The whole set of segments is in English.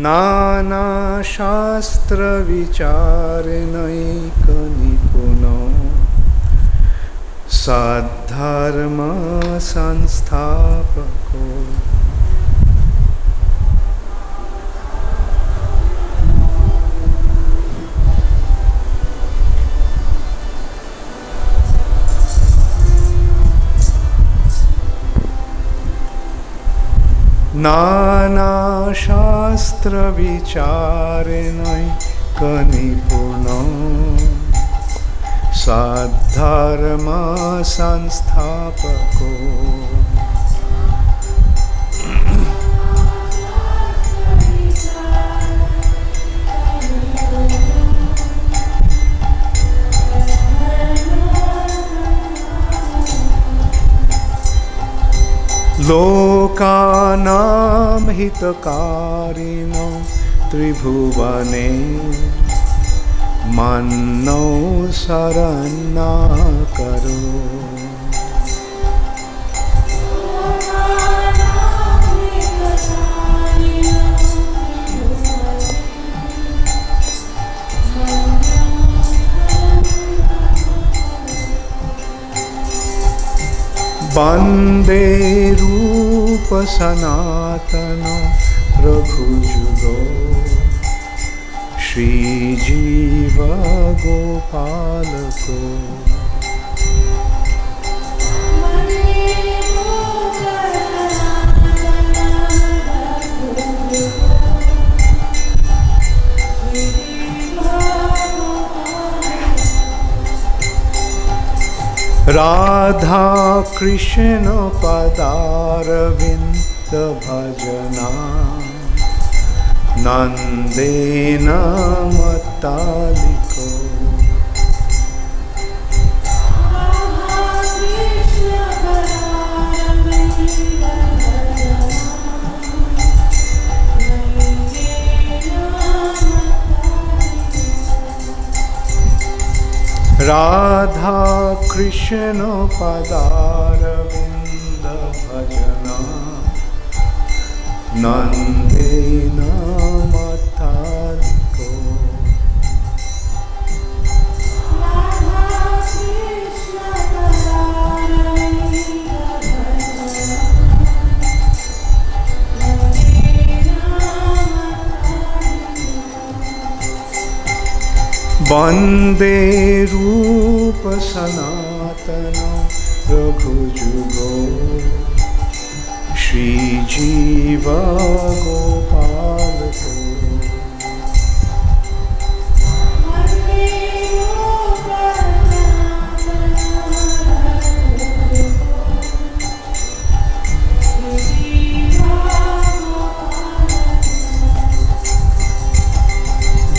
नाना शास्त्र विचारणैक निपुनो सद्धर्म संस्थापको नाना शास्त्र विचारणैक निपुनो सद्धर्म संस्थापको लोकानां हितकारिणो त्रिभुवने मन्नो शरणाकरो वन्दे रूप सनातन रघुजुगो श्रीजीव गोपालको राधा कृष्ण पदारविन्द भजना नंदेन मत्तालिको राधा कृष्ण पदारविन्द भजना नंदेन मत्तालिको वन्दे रूप सनातन रघुजुगो श्रीजीव गोपालको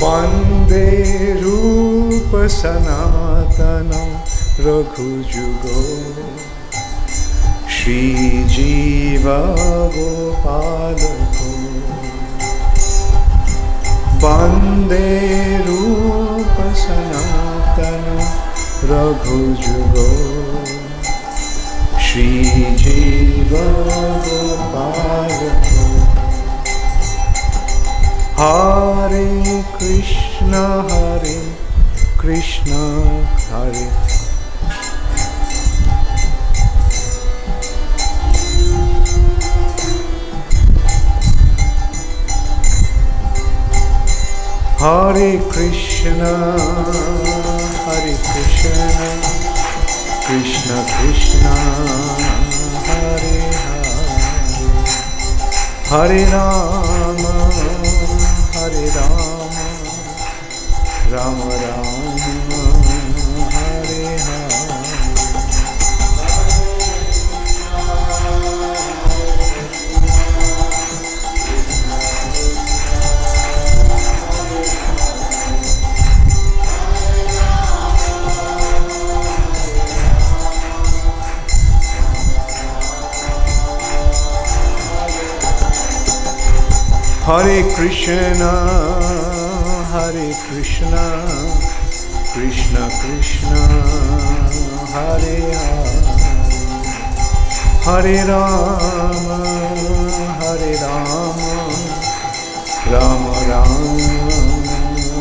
वन्दे रूप सनातन रघुजुगो श्रीजीव गोपालको वन्दे रूप सनातन रघुजुगो श्रीजीव गोपालको हरे कृष्ण हरे Krishna Hare Hare Krishna Krishna Krishna Hare Hare Hare Ram Ram Ram Hare Hare Hare Krishna, Krishna Krishna, Hare Hare, Hare Rama, Rama Rama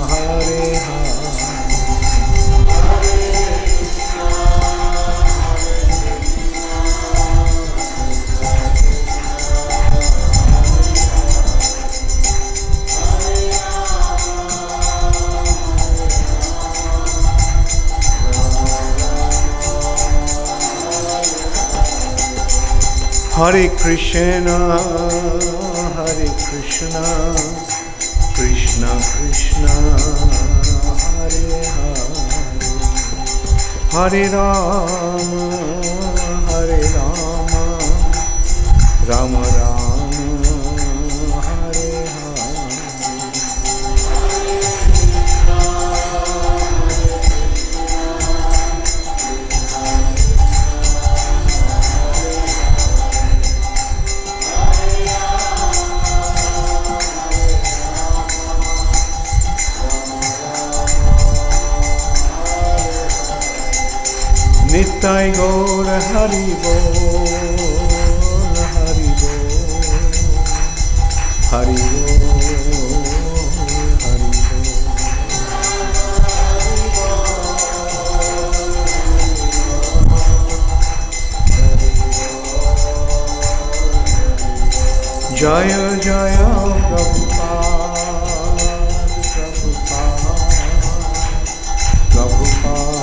Hare Hare Hare Krishna, Krishna Krishna, Hare Hare, Hare Rama, Rama Rama, Hare Hare. Nitai Gaur Hari Bol, Hari Bol, Hari Bol, Hari Bol. Jaya Jaya Prabhupada, Prabhupada.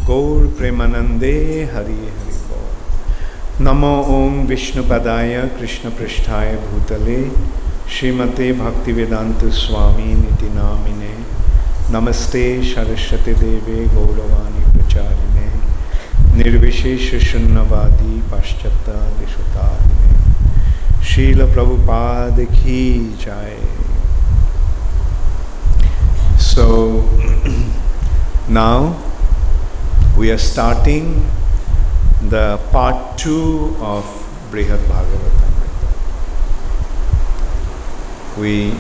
Gaur Premanande Hari Hari Bol. Namo Om Vishnupadaya Krishna Pristhaya Bhutale Srimate Bhaktivedanta Swami Niti Namine Namaste Saraswati Deve Gauravani Pracharine Nirvishesha Shunnavadi Paschata Deshutarine Srila Prabhupada Ki Jai. So now we are starting the part 2 of Brihad Bhagavatamritam. We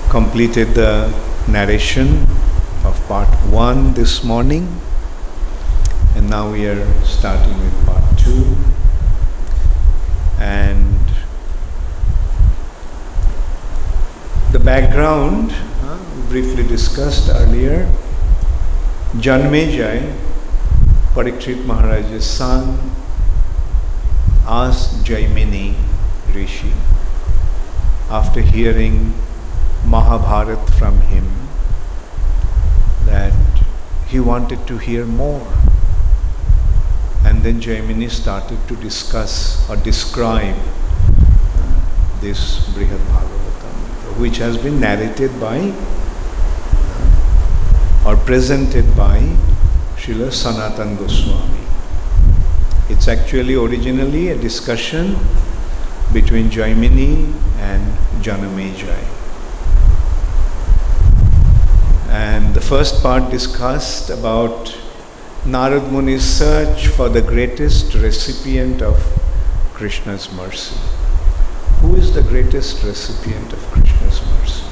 completed the narration of part 1 this morning, and now we are starting with part 2. And the background briefly discussed earlier. Janmejai, Parikshit Maharaja's son, asked Jaimini Rishi, after hearing Mahabharat from him, that he wanted to hear more. And then Jaimini started to discuss or describe this Brihad Bhagavatam, which has been narrated by or presented by Srila Sanatana Goswami. It's actually originally a discussion between Jaimini and Janamejai. And the first part discussed about Narad Muni's search for the greatest recipient of Krishna's mercy. Who is the greatest recipient of Krishna's mercy?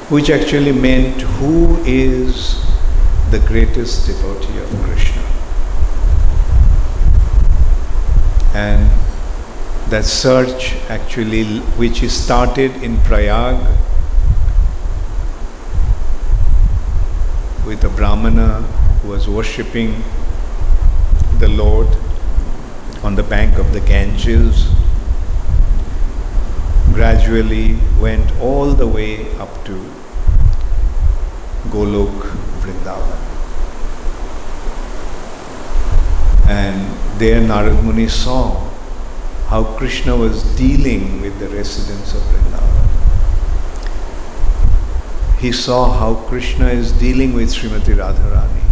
Which actually meant who is the greatest devotee of Krishna. And that search actually, which is started in Prayag with a Brahmana who was worshipping the Lord on the bank of the Ganges, gradually went all the way up to Golok Vrindavan. And there Narad Muni saw how Krishna was dealing with the residents of Vrindavan. He saw how Krishna is dealing with Srimati Radharani.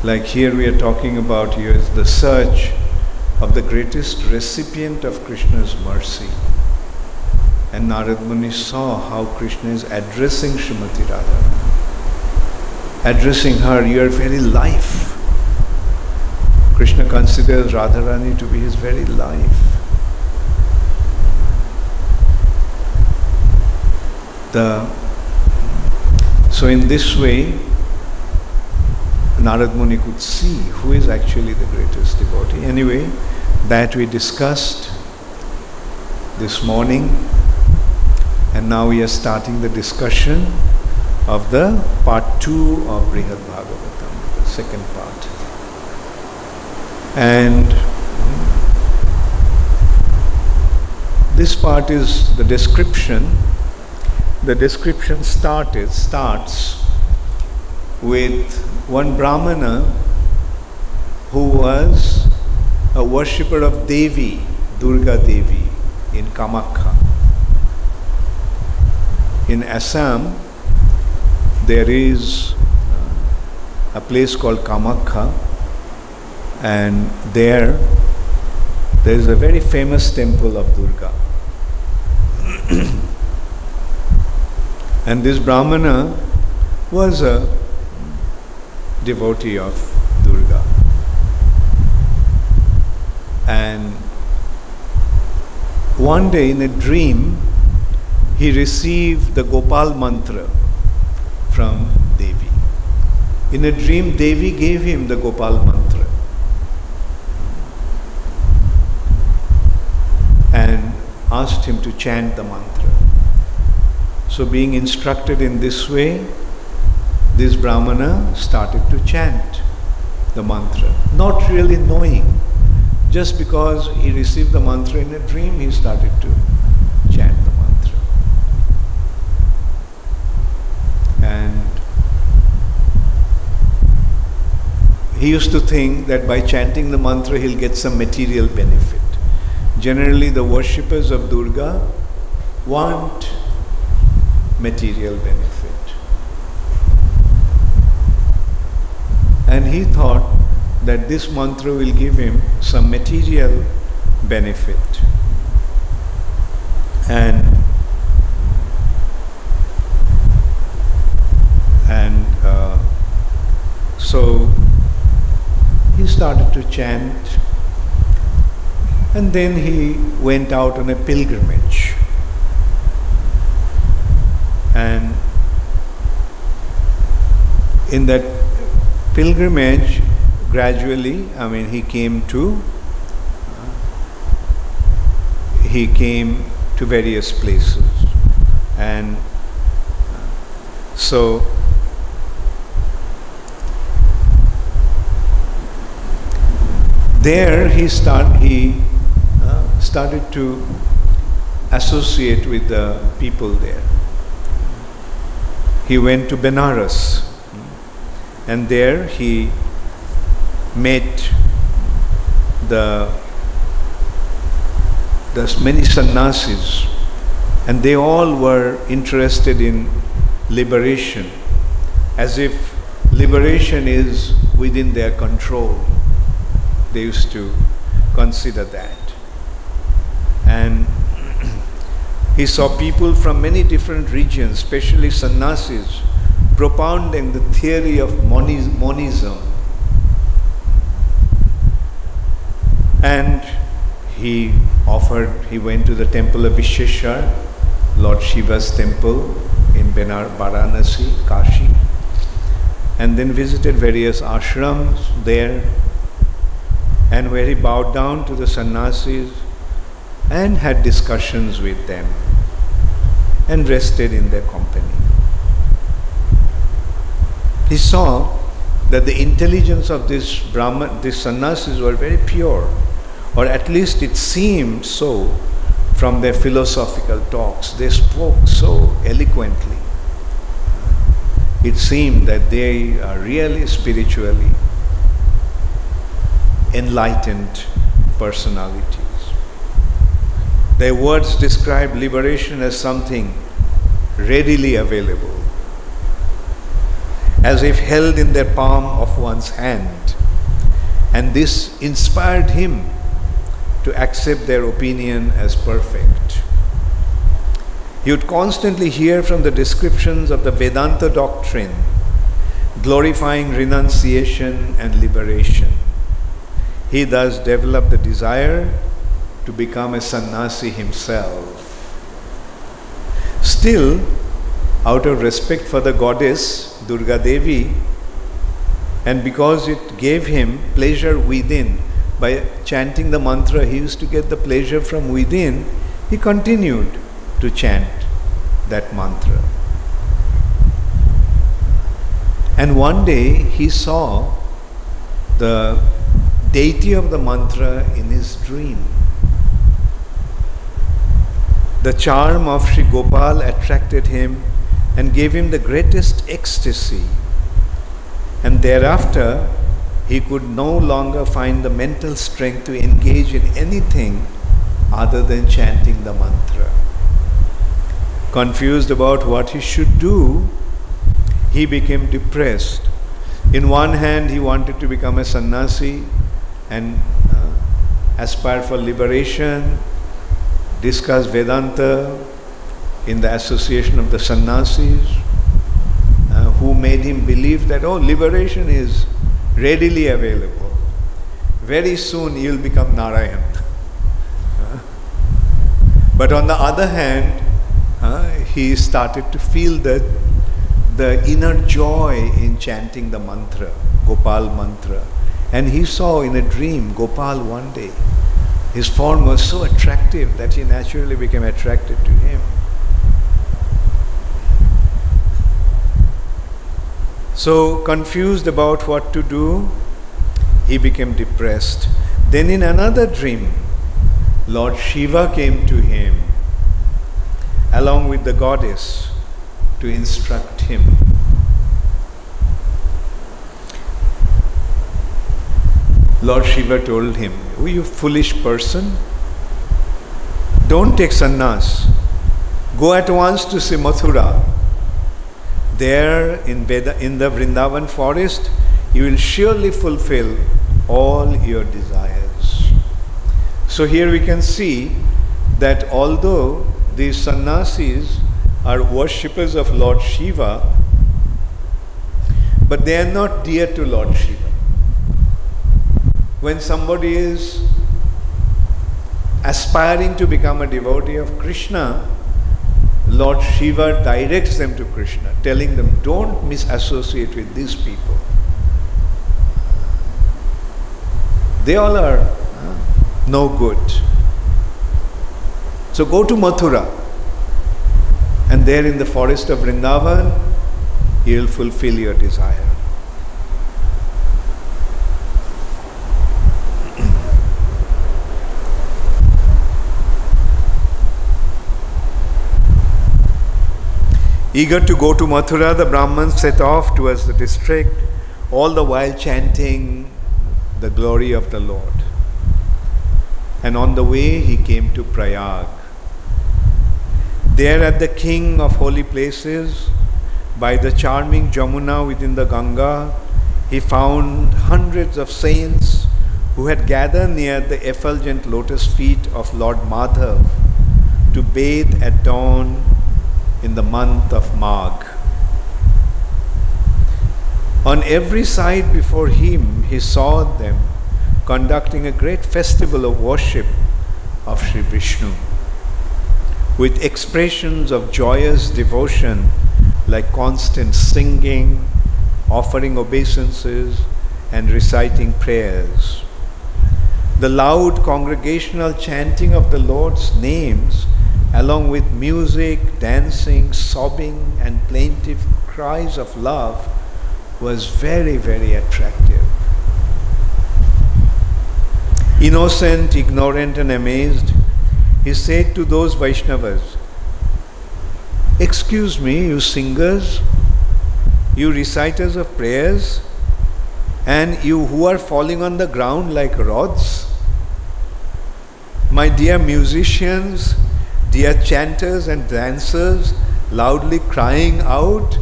Like here we are talking about here is the search of the greatest recipient of Krishna's mercy. And Narad Muni saw how Krishna is addressing Srimati Radharani. Addressing her, your very life. Krishna considers Radharani to be his very life. So in this way, Narad Muni could see who is actually the greatest devotee. Anyway, that we discussed this morning, and now we are starting the discussion of the part 2 of Brihad Bhagavatam, the second part. And this part is the description. The description starts with one Brahmana who was a worshipper of Devi, Durga Devi, in Kamakha. In Assam, there is a place called Kamakha, and there is a very famous temple of Durga. And this Brahmana was a devotee of Durga. And one day in a dream, he received the Gopal mantra from Devi. In a dream, Devi gave him the Gopal mantra and asked him to chant the mantra. So being instructed in this way, this Brahmana started to chant the mantra, not really knowing. Just because he received the mantra in a dream, he started to chant the mantra. And he used to think that by chanting the mantra, he'll get some material benefit. Generally, the worshippers of Durga want material benefit. And he thought that this mantra will give him some material benefit. And so he started to chant, and then he went out on a pilgrimage. And in that pilgrimage, gradually, he came to various places. And so there he started to associate with the people there. He went to Benares, and there he met the many sannyasis, and they all were interested in liberation, as if liberation is within their control. They used to consider that. And he saw people from many different regions, especially sannyasis, propounding the theory of monism. And he went to the temple of Visheshwar, Lord Shiva's temple in Varanasi, Kashi, and then visited various ashrams there, and where he bowed down to the sannyasis and had discussions with them and rested in their company. He saw that the intelligence of these sannyasis were very pure, or at least it seemed so from their philosophical talks. They spoke so eloquently. It seemed that they are really spiritually enlightened personalities. Their words describe liberation as something readily available, as if held in the palm of one's hand. And this inspired him to accept their opinion as perfect. He would constantly hear from the descriptions of the Vedanta doctrine, glorifying renunciation and liberation. he thus developed the desire to become a sannyasi himself. Still, out of respect for the goddess Durga Devi, and because it gave him pleasure within, by chanting the mantra he used to get the pleasure from within, he continued to chant that mantra. And one day he saw the deity of the mantra in his dream. The charm of Sri Gopal attracted him and gave him the greatest ecstasy. And thereafter, he could no longer find the mental strength to engage in anything other than chanting the mantra. Confused about what he should do, he became depressed. In one hand, he wanted to become a sannyasi and aspire for liberation, discuss Vedanta in the association of the sannyasis, who made him believe that, oh, liberation is readily available. Very soon you'll become Narayan. But on the other hand, he started to feel the inner joy in chanting the mantra, Gopal mantra. And he saw in a dream Gopal one day. His form was so attractive that he naturally became attracted to him. So, confused about what to do, he became depressed. Then in another dream, Lord Shiva came to him along with the goddess to instruct him. Lord Shiva told him, "Oh, you foolish person, don't take sannyas. Go at once to see Mathura. There in the Vrindavan forest, you will surely fulfill all your desires." So here we can see that although these sannyasis are worshippers of Lord Shiva, but they are not dear to Lord Shiva. When somebody is aspiring to become a devotee of Krishna, Lord Shiva directs them to Krishna, telling them, don't misassociate with these people. They all are no good. So go to Mathura, and there in the forest of Vrindavan, you will fulfill your desire. Eager to go to Mathura, the Brahmans set off towards the district, all the while chanting the glory of the Lord. And on the way, he came to Prayag. There at the king of holy places, by the charming Jamuna within the Ganga, he found hundreds of saints who had gathered near the effulgent lotus feet of Lord Madhav to bathe at dawn in the month of Magh. On every side before him, he saw them conducting a great festival of worship of Sri Vishnu, with expressions of joyous devotion like constant singing, offering obeisances, and reciting prayers. The loud congregational chanting of the Lord's names, along with music, dancing, sobbing, and plaintive cries of love, was very, very attractive. Innocent, ignorant, and amazed, he said to those Vaishnavas, "Excuse me, you singers, you reciters of prayers, and you who are falling on the ground like rods, my dear musicians, dear chanters and dancers, loudly crying out,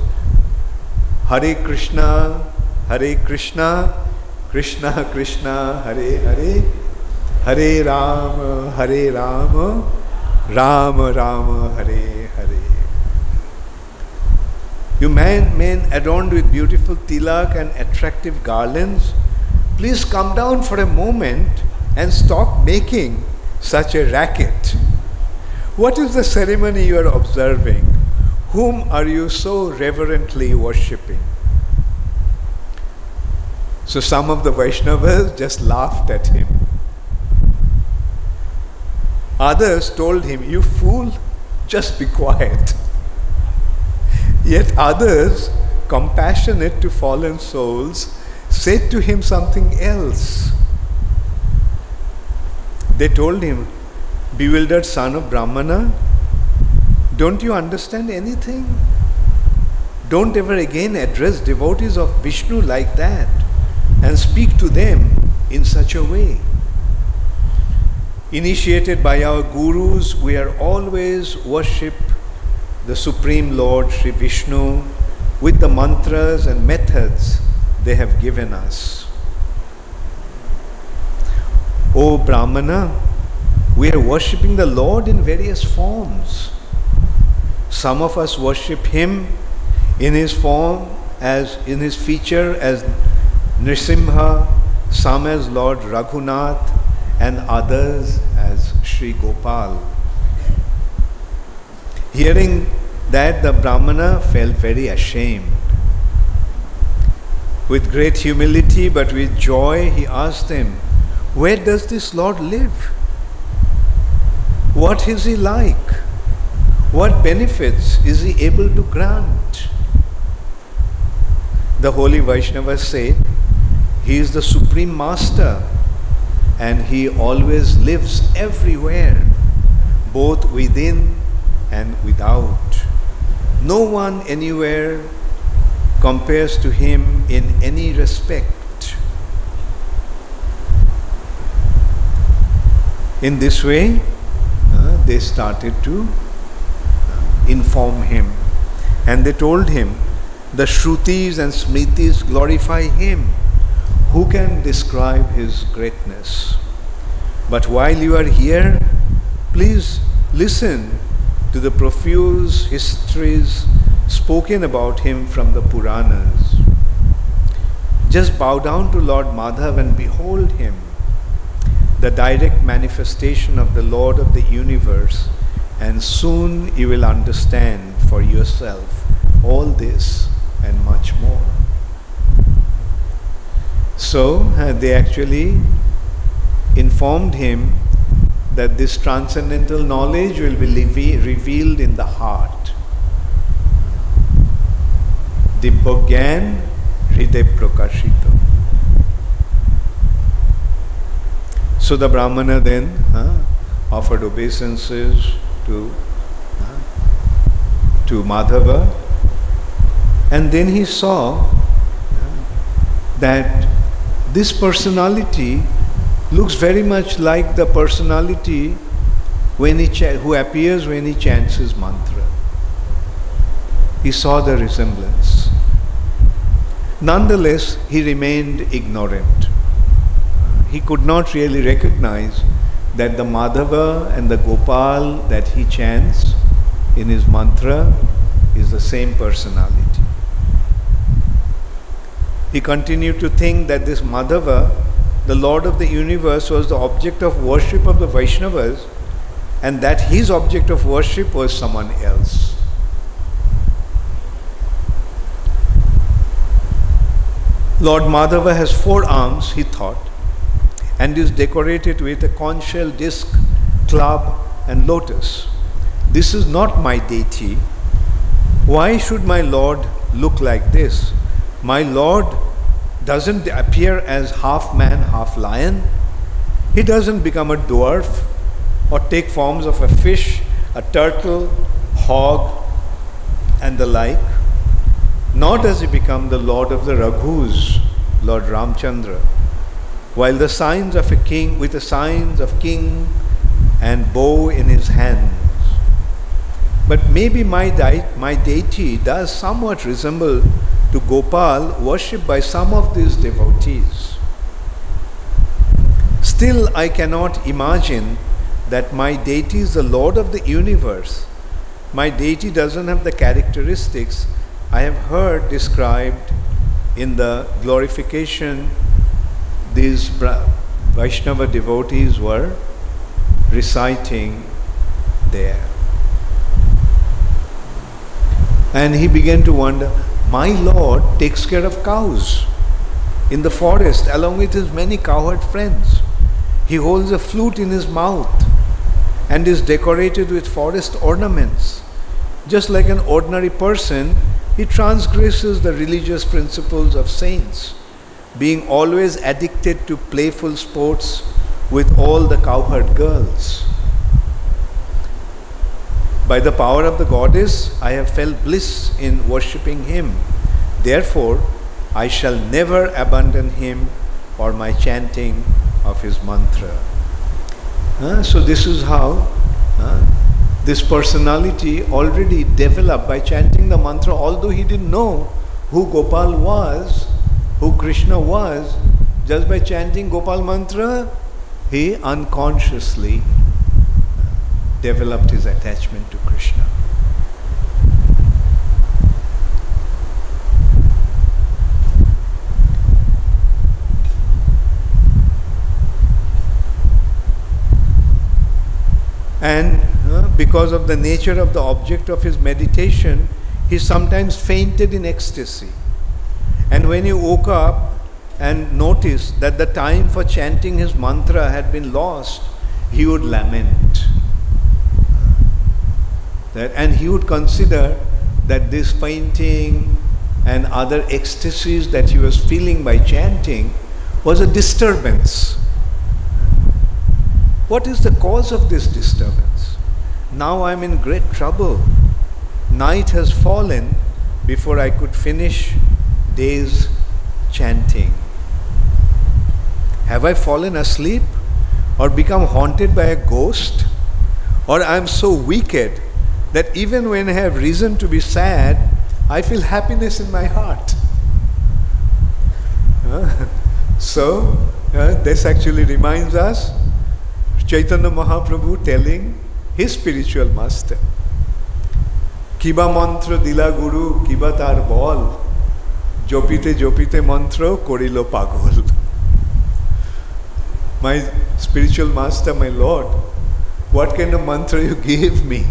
Hare Krishna, Krishna Krishna, Hare Hare, Hare Rama, Rama Rama, Hare Hare." You men adorned with beautiful tilak and attractive garlands, please come down for a moment and stop making such a racket. What is the ceremony you are observing? Whom are you so reverently worshipping? So some of the Vaishnavas just laughed at him. Others told him, "You fool, just be quiet." Yet others, compassionate to fallen souls, said to him something else. They told him, "Bewildered son of Brahmana, don't you understand anything? Don't ever again address devotees of Vishnu like that and speak to them in such a way. Initiated by our gurus, we are always worship the Supreme Lord Sri Vishnu with the mantras and methods they have given us. O Brahmana, we are worshipping the Lord in various forms. Some of us worship Him in His form, as in His feature as Nrsimha, some as Lord Raghunath, and others as Sri Gopal." Hearing that, the Brahmana felt very ashamed. With great humility but with joy, he asked them, "Where does this Lord live? What is He like? What benefits is He able to grant?" The holy Vaishnavas said, "He is the Supreme Master, and He always lives everywhere, both within and without. No one anywhere compares to Him in any respect." In this way, they started to inform him, and they told him, "The Shrutis and Smritis glorify Him. Who can describe His greatness? But while you are here, please listen to the profuse histories spoken about Him from the Puranas. Just bow down to Lord Madhav and behold Him, the direct manifestation of the Lord of the universe, and soon you will understand for yourself all this and much more." So they actually informed him that this transcendental knowledge will be revealed in the heart. Dibbogyan hriday prakashito. So the Brahmana then offered obeisances to Madhava, and then he saw that this personality looks very much like the personality who appears when he chants his mantra. He saw the resemblance. Nonetheless, he remained ignorant. He could not really recognize that the Madhava and the Gopal that he chants in his mantra is the same personality. He continued to think that this Madhava, the Lord of the universe, was the object of worship of the Vaishnavas, and that his object of worship was someone else. Lord Madhava has 4 arms, he thought, and is decorated with a conch shell disc, club, and lotus. This is not my deity. Why should my Lord look like this? My Lord doesn't appear as half man, half lion. He doesn't become a dwarf or take forms of a fish, a turtle, hog, and the like. Nor does he become the Lord of the Raghus, Lord Ramchandra, while the signs of a king, with the signs of king and bow in his hands. But maybe my deity does somewhat resemble to Gopal, worshipped by some of these devotees. Still, I cannot imagine that my deity is the Lord of the universe. My deity doesn't have the characteristics I have heard described in the glorification these Vaishnava devotees were reciting there. And he began to wonder, my Lord takes care of cows in the forest along with his many cowherd friends. He holds a flute in his mouth and is decorated with forest ornaments. Just like an ordinary person, he transgresses the religious principles of saints, being always addicted to playful sports with all the cowherd girls. By the power of the goddess, I have felt bliss in worshipping him. Therefore, I shall never abandon him or my chanting of his mantra. So this is how this personality already developed by chanting the mantra, although he didn't know who Gopal was, who Krishna was. Just by chanting Gopal mantra, he unconsciously developed his attachment to Krishna. And because of the nature of the object of his meditation, he sometimes fainted in ecstasy. And when he woke up and noticed that the time for chanting his mantra had been lost, he would lament. And he would consider that this fainting and other ecstasies that he was feeling by chanting was a disturbance. What is the cause of this disturbance? Now I am in great trouble. Night has fallen before I could finish day's chanting. Have I fallen asleep or become haunted by a ghost? Or I am so wicked that even when I have reason to be sad, I feel happiness in my heart. This actually reminds us Chaitanya Mahaprabhu telling his spiritual master, Kiba mantra dila guru, kiba tar bol, jopite jopite mantra korilo pagol. My spiritual master, my Lord, what kind of mantra you gave me?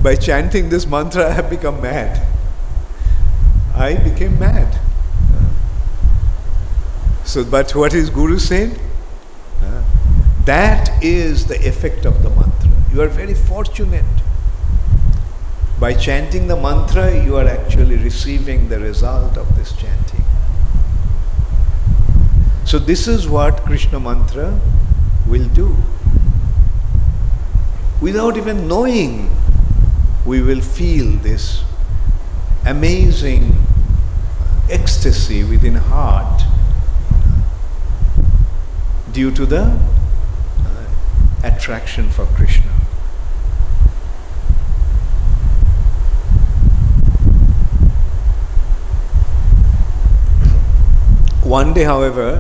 By chanting this mantra, I have become mad. I became mad. But what is Guru saying? That is the effect of the mantra. You are very fortunate. By chanting the mantra, you are actually receiving the result of this chanting. So this is what Krishna mantra will do. Without even knowing, we will feel this amazing ecstasy within heart due to the attraction for Krishna. One day, however,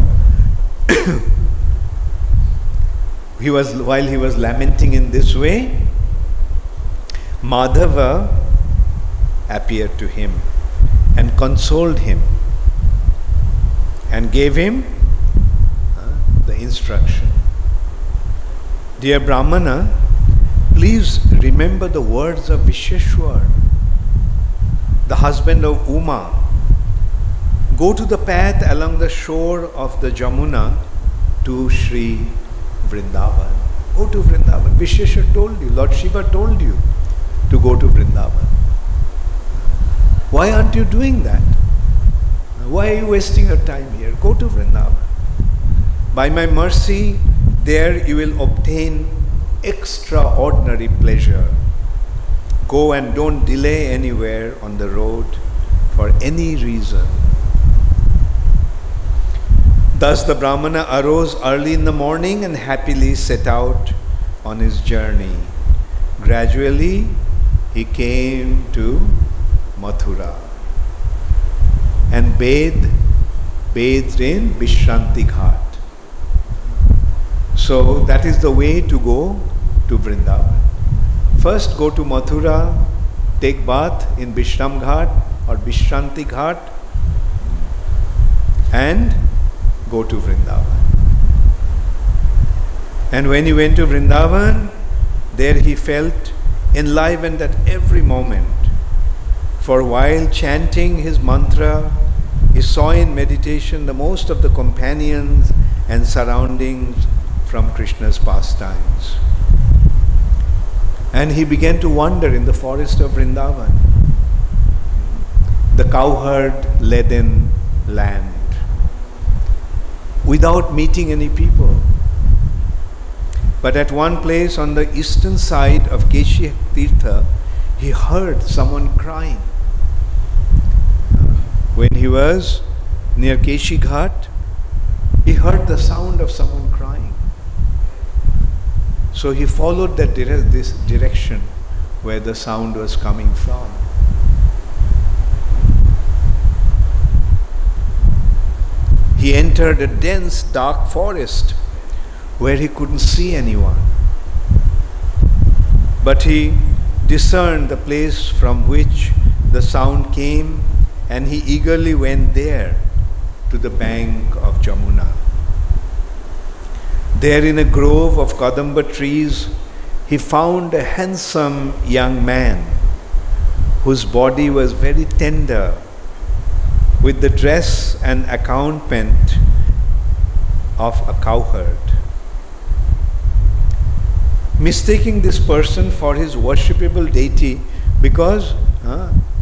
while he was lamenting in this way, Madhava appeared to him and consoled him and gave him the instruction. Dear Brahmana, please remember the words of Visheshwar, the husband of Uma. Go to the path along the shore of the Jamuna to Sri Vrindavan. Go to Vrindavan. Visheshwar told you, Lord Shiva told you to go to Vrindavan. Why aren't you doing that? Why are you wasting your time here? Go to Vrindavan. By my mercy, there you will obtain extraordinary pleasure. Go and don't delay anywhere on the road for any reason. Thus the Brahmana arose early in the morning and happily set out on his journey. Gradually, he came to Mathura and bathed in Vishranti Ghat. So that is the way to go to Vrindavan. First go to Mathura, take bath in Vishram Ghat or Vishranti Ghat, and go to Vrindavan. And when he went to Vrindavan, there he felt enlivened at every moment. For while chanting his mantra, he saw in meditation the most of the companions and surroundings from Krishna's pastimes. And he began to wander in the forest of Vrindavan, the cowherd-laden land, without meeting any people. But at one place on the eastern side of Keshi Tirtha, he heard someone crying. When he was near Keshi Ghat, he heard the sound of someone crying. So he followed this direction where the sound was coming from. He entered a dense, dark forest where he couldn't see anyone. But he discerned the place from which the sound came, and he eagerly went there to the bank of Jamuna. There in a grove of Kadamba trees, he found a handsome young man whose body was very tender, with the dress and accoutrement of a cowherd. Mistaking this person for his worshipable deity, because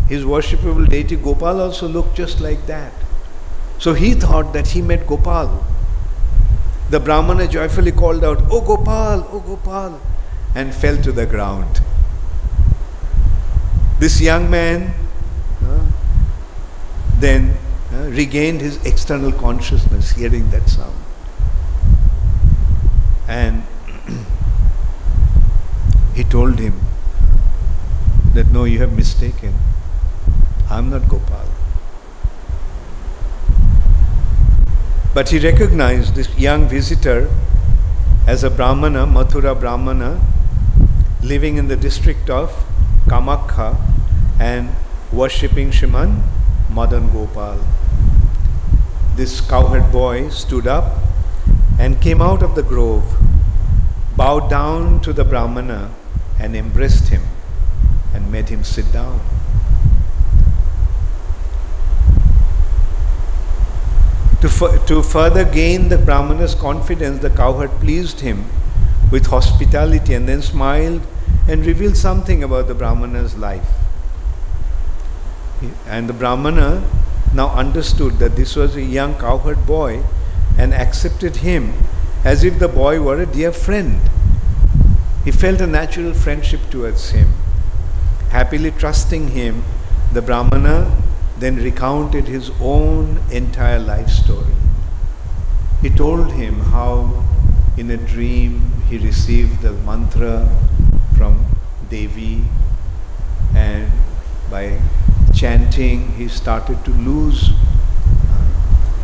his worshipable deity Gopal also looked just like that. So he thought that he met Gopal. The Brahmana joyfully called out, "O Gopal, O Gopal," and fell to the ground. This young man then regained his external consciousness, hearing that sound. And he told him that, "No, you have mistaken. I'm not Gopal." But he recognized this young visitor as a Brahmana, Mathura Brahmana, living in the district of Kamakha and worshipping Shriman Madan Gopal. This cowherd boy stood up and came out of the grove, bowed down to the Brahmana and embraced him and made him sit down. To further gain the Brahmana's confidence, the cowherd pleased him with hospitality and then smiled and revealed something about the Brahmana's life. And the Brahmana now understood that this was a young cowherd boy and accepted him as if the boy were a dear friend. He felt a natural friendship towards him. Happily trusting him, the Brahmana then recounted his own entire life story. He told him how in a dream he received the mantra from Devi, and by chanting he started to lose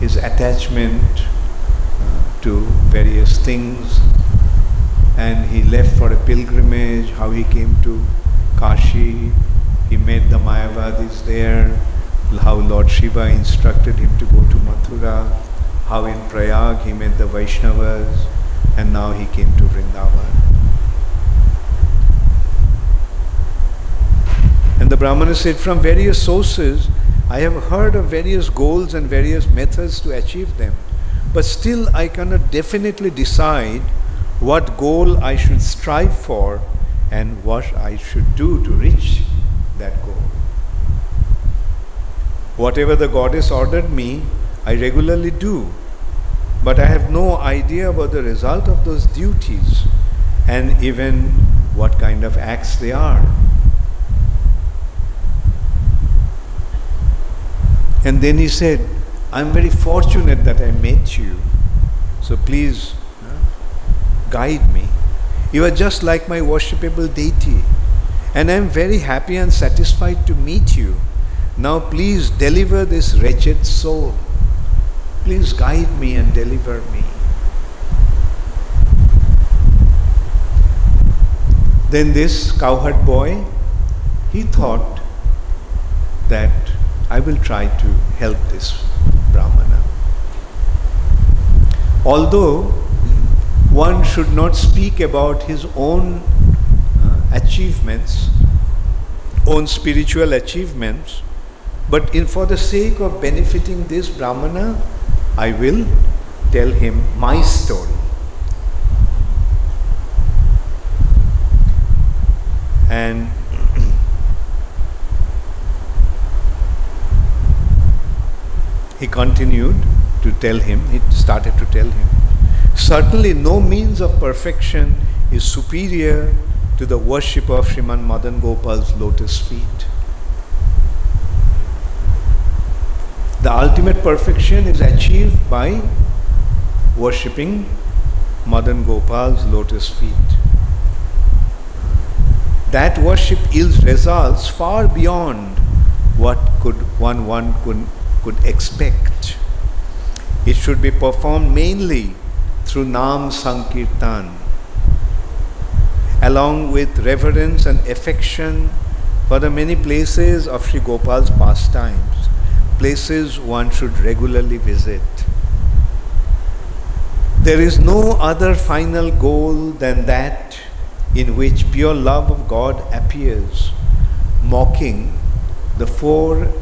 his attachment to various things, and he left for a pilgrimage, how he came to Kashi, he met the Mayavadis there, how Lord Shiva instructed him to go to Mathura, how in Prayag he met the Vaishnavas, and now he came to Vrindavan. And the Brahmana said, "From various sources, I have heard of various goals and various methods to achieve them, but still I cannot definitely decide what goal I should strive for and what I should do to reach that goal. Whatever the goddess ordered me, I regularly do, but I have no idea about the result of those duties and even what kind of acts they are." And then he said, "I'm very fortunate that I met you, so please guide me. You are just like my worshipable deity, and I am very happy and satisfied to meet you. Now please deliver this wretched soul. Please guide me and deliver me." Then this cowherd boy, he thought that I will try to help this Brahmana. Although one should not speak about his own achievements, own spiritual achievements, but for the sake of benefiting this Brahmana, I will tell him my story. And he continued to tell him, he started to tell him, certainly no means of perfection is superior to the worship of Sriman Madan Gopal's lotus feet. The ultimate perfection is achieved by worshipping Madan Gopal's lotus feet. That worship yields results far beyond what one could expect. It should be performed mainly through Nam Sankirtan, along with reverence and affection for the many places of Sri Gopal's pastimes, places one should regularly visit. There is no other final goal than that in which pure love of God appears, mocking the four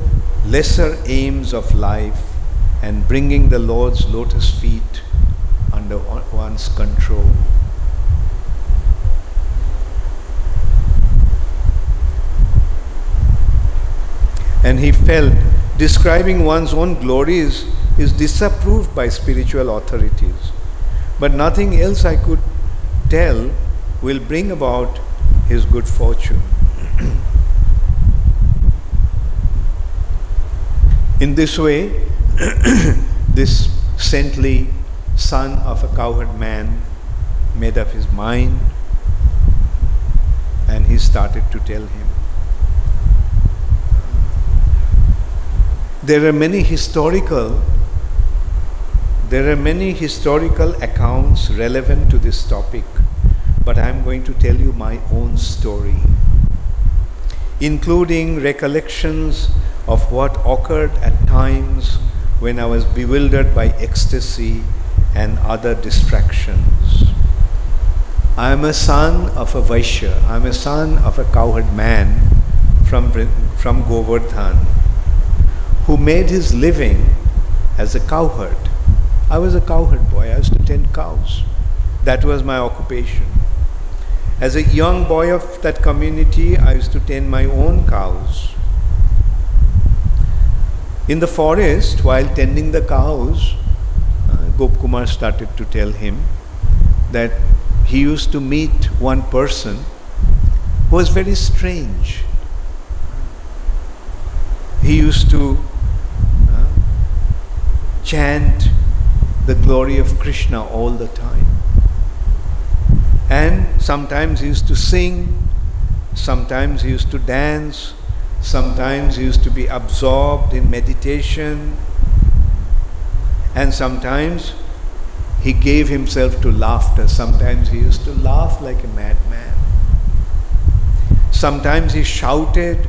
lesser aims of life and bringing the Lord's lotus feet under one's control. And he felt describing one's own glories is disapproved by spiritual authorities. But nothing else I could tell will bring about his good fortune. In this way, this saintly son of a cowherd man made up his mind, and he started to tell him. There are many historical accounts relevant to this topic, but I am going to tell you my own story, including recollections of what occurred at times when I was bewildered by ecstasy and other distractions. I am a son of a Vaishya. I am a son of a cowherd man from Govardhan, who made his living as a cowherd. I was a cowherd boy. I used to tend cows. That was my occupation. As a young boy of that community, I used to tend my own cows. In the forest, while tending the cows, Gopkumar started to tell him that he used to meet one person who was very strange. He used to chant the glory of Krishna all the time. And sometimes he used to sing, sometimes he used to dance, sometimes he used to be absorbed in meditation, and sometimes he gave himself to laughter. Sometimes he used to laugh like a madman. Sometimes he shouted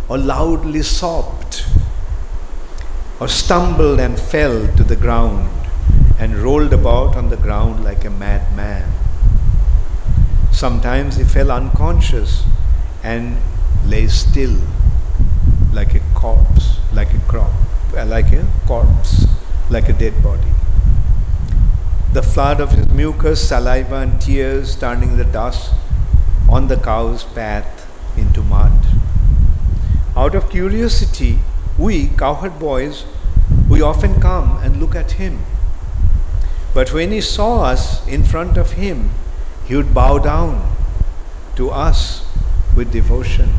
or loudly sobbed, or stumbled and fell to the ground and rolled about on the ground like a madman. Sometimes he fell unconscious and lay still like a corpse, like a dead body. The flood of his mucus, saliva and tears turning the dust on the cow's path into mud. Out of curiosity, we cowherd boys, we often come and look at him. But when he saw us in front of him, he would bow down to us with devotion.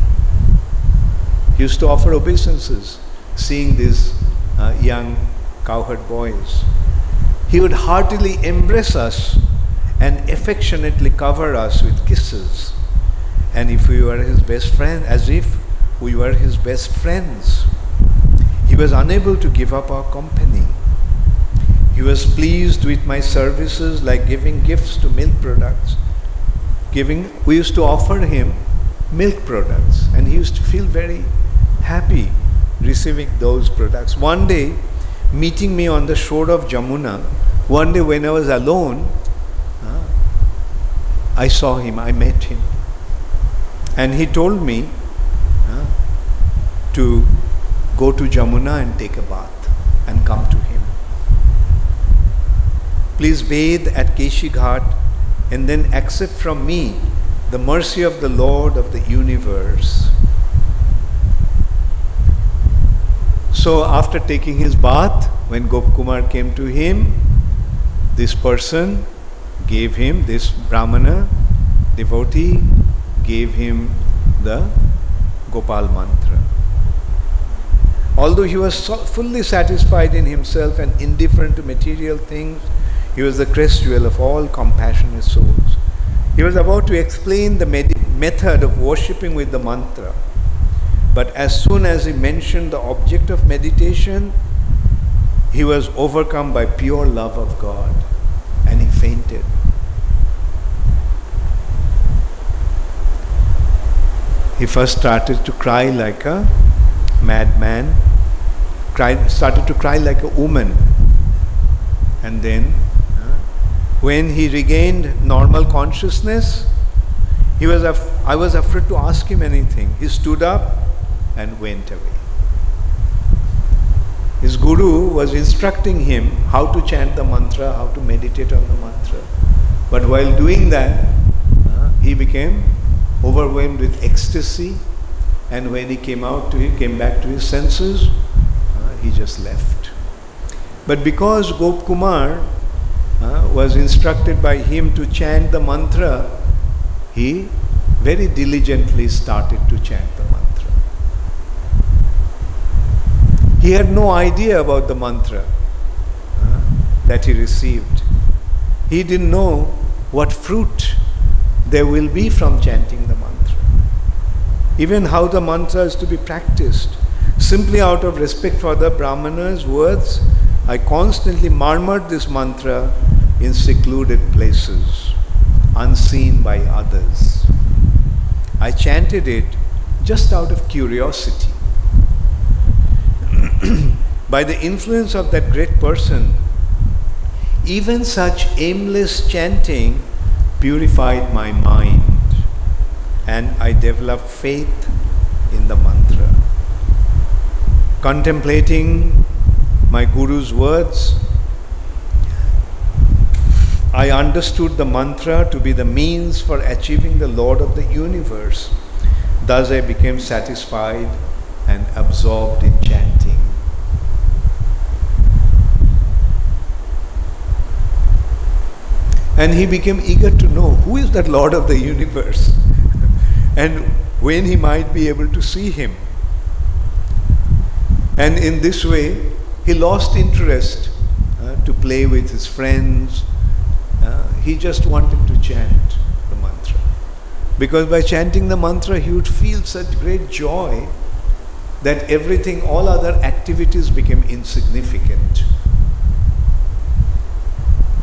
He used to offer obeisances, seeing these young cowherd boys. He would heartily embrace us and affectionately cover us with kisses. And if we were his best friend, as if we were his best friends, he was unable to give up our company. He was pleased with my services, like giving gifts to milk products. We used to offer him milk products, and he used to feel very happy receiving those products. One day, meeting me on the shore of Jamuna, One day when I was alone, I saw him, I met him. And he told me to go to Jamuna and take a bath and come to him. Please bathe at Keshi Ghat and then accept from me the mercy of the Lord of the universe. So after taking his bath, when Gopkumar came to him, this person gave him, this Brahmana devotee gave him the Gopal mantra. Although he was fully satisfied in himself and indifferent to material things, he was the crest jewel of all compassionate souls. He was about to explain the method of worshipping with the mantra. But as soon as he mentioned the object of meditation, he was overcome by pure love of God and he fainted. He first started to cry like a madman, started to cry like a woman. And then, when he regained normal consciousness, I was afraid to ask him anything. He stood up and went away. His guru was instructing him how to chant the mantra, how to meditate on the mantra. But while doing that, he became overwhelmed with ecstasy, and when he came back to his senses, he just left. But because Gopkumar was instructed by him to chant the mantra, he very diligently started to chant the mantra. He had no idea about the mantra that he received. He didn't know what fruit there will be from chanting the mantra. Even how the mantra is to be practiced. Simply out of respect for the Brahmana's words, I constantly murmured this mantra in secluded places, unseen by others. I chanted it just out of curiosity. By the influence of that great person, even such aimless chanting purified my mind, and I developed faith in the mantra. Contemplating my Guru's words, I understood the mantra to be the means for achieving the Lord of the universe. Thus I became satisfied and absorbed in chanting. And he became eager to know who is that Lord of the universe and when he might be able to see him. And in this way, he lost interest to play with his friends. He just wanted to chant the mantra. Because by chanting the mantra, he would feel such great joy that everything, all other activities became insignificant.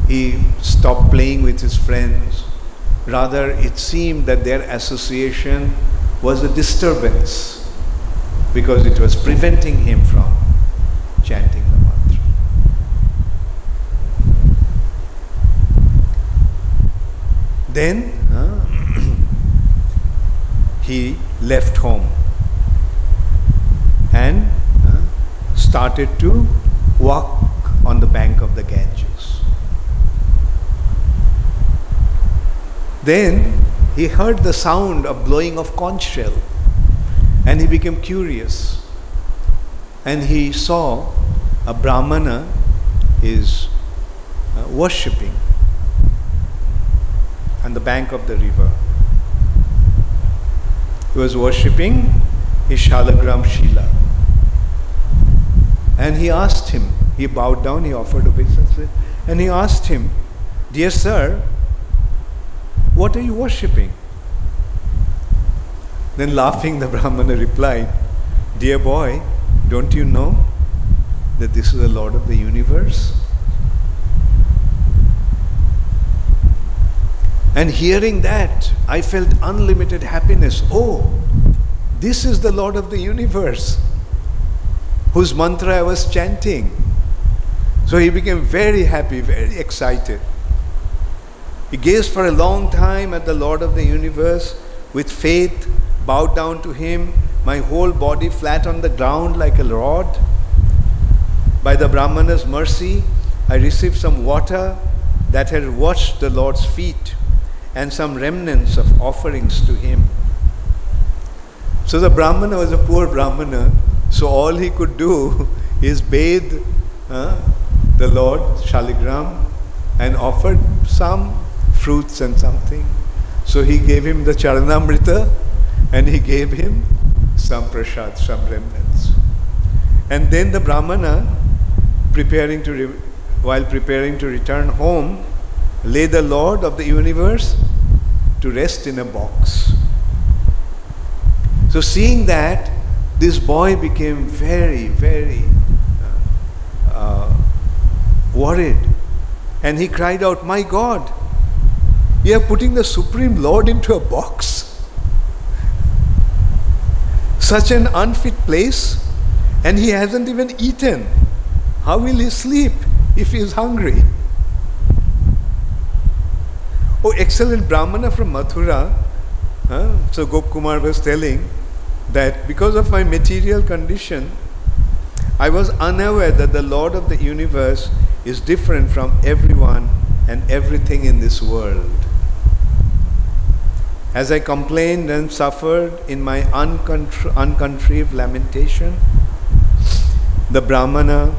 He stopped playing with his friends. Rather, it seemed that their association was a disturbance because it was preventing him from chanting the mantra. Then he left home and started to walk on the bank of the Ganges. Then he heard the sound of blowing of conch shell and he became curious, and he saw a Brahmana is worshipping on the bank of the river. He was worshipping his Shalagram Shila. And he asked him, he bowed down, he offered obeisance, and he asked him, "Dear sir, what are you worshipping?" Then laughing, the Brahmana replied, "Dear boy, don't you know that this is the Lord of the universe?" And hearing that, I felt unlimited happiness. Oh, this is the Lord of the universe, whose mantra I was chanting. So he became very happy, very excited. He gazed for a long time at the Lord of the universe with faith, bowed down to him, my whole body flat on the ground like a rod. By the Brahmana's mercy, I received some water that had washed the Lord's feet and some remnants of offerings to him. So the Brahmana was a poor Brahmana, so all he could do is bathe the Lord, Shaligram, and offered some fruits and something. So he gave him the Charanamrita and he gave him some prasad, some remnants. And then the Brahmana, while preparing to return home, lay the Lord of the universe to rest in a box. So seeing that, this boy became very, very worried. And he cried out, "My God, you are putting the Supreme Lord into a box? Such an unfit place, and he hasn't even eaten. How will he sleep if he is hungry?" Oh, excellent Brahmana from Mathura. So Gopkumar was telling that because of my material condition, I was unaware that the Lord of the universe is different from everyone and everything in this world. As I complained and suffered in my uncontrived lamentation, the Brahmana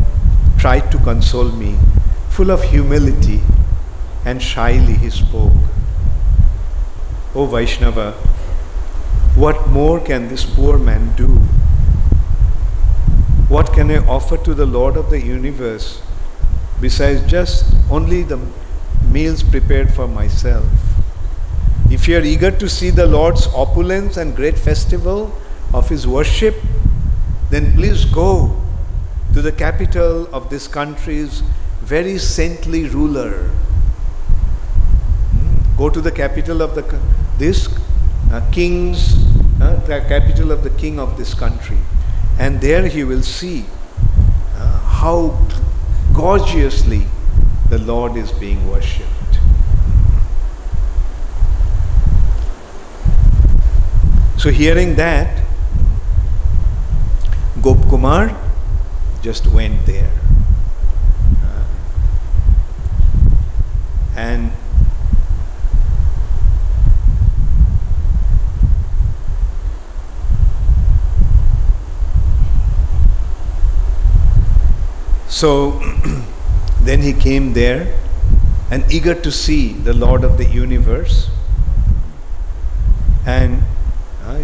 tried to console me. Full of humility and shyly he spoke. "O Vaishnava, what more can this poor man do? What can I offer to the Lord of the universe besides just only the meals prepared for myself? If you are eager to see the Lord's opulence and great festival of his worship, then please go to the capital of this country's very saintly ruler. Go to the capital of the capital of the king of this country, and there he will see how gorgeously the Lord is being worshipped." So hearing that, Gopkumar just went there. And so then he came there and eager to see the Lord of the universe, and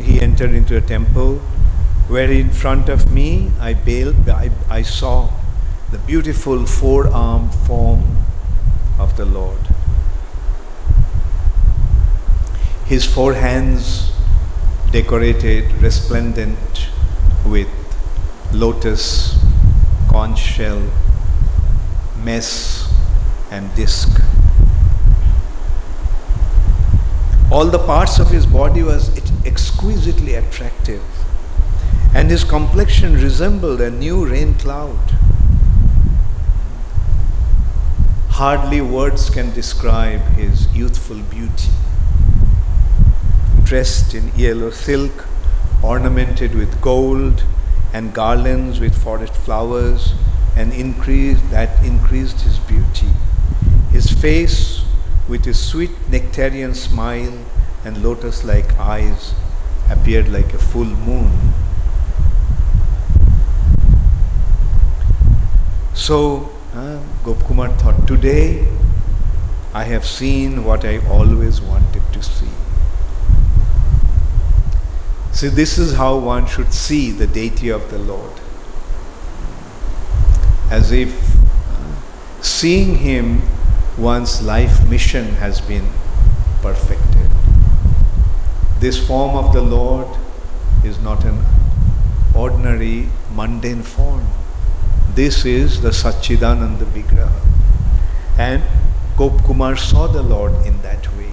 he entered into a temple where in front of me I saw the beautiful four-armed form of the Lord. His four hands decorated, resplendent with lotus, conch shell, mess and disc. All the parts of his body was exquisitely attractive, and his complexion resembled a new rain cloud. Hardly words can describe his youthful beauty. Dressed in yellow silk, ornamented with gold and garlands with forest flowers, and increased his beauty. His face, with his sweet nectarian smile and lotus-like eyes, appeared like a full moon. So Gopkumar thought, today I have seen what I always wanted to see. See, this is how one should see the deity of the Lord. As if seeing him, one's life mission has been perfected. This form of the Lord is not an ordinary mundane form. This is the Satchidananda Vigraha. And Gopkumar saw the Lord in that way.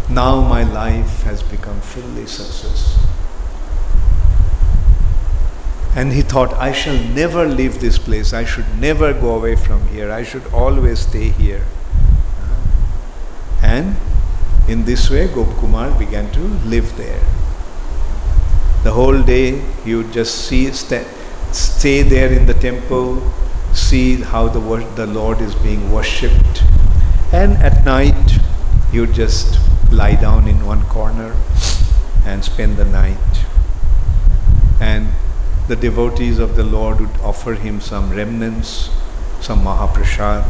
Now my life has become fully success. And he thought, I shall never leave this place. I should never go away from here. I should always stay here. And in this way, Gopkumar began to live there. The whole day, he would just stay there in the temple, see how the Lord is being worshipped. And at night, he would just lie down in one corner and spend the night. And the devotees of the Lord would offer him some remnants, some Mahaprasad.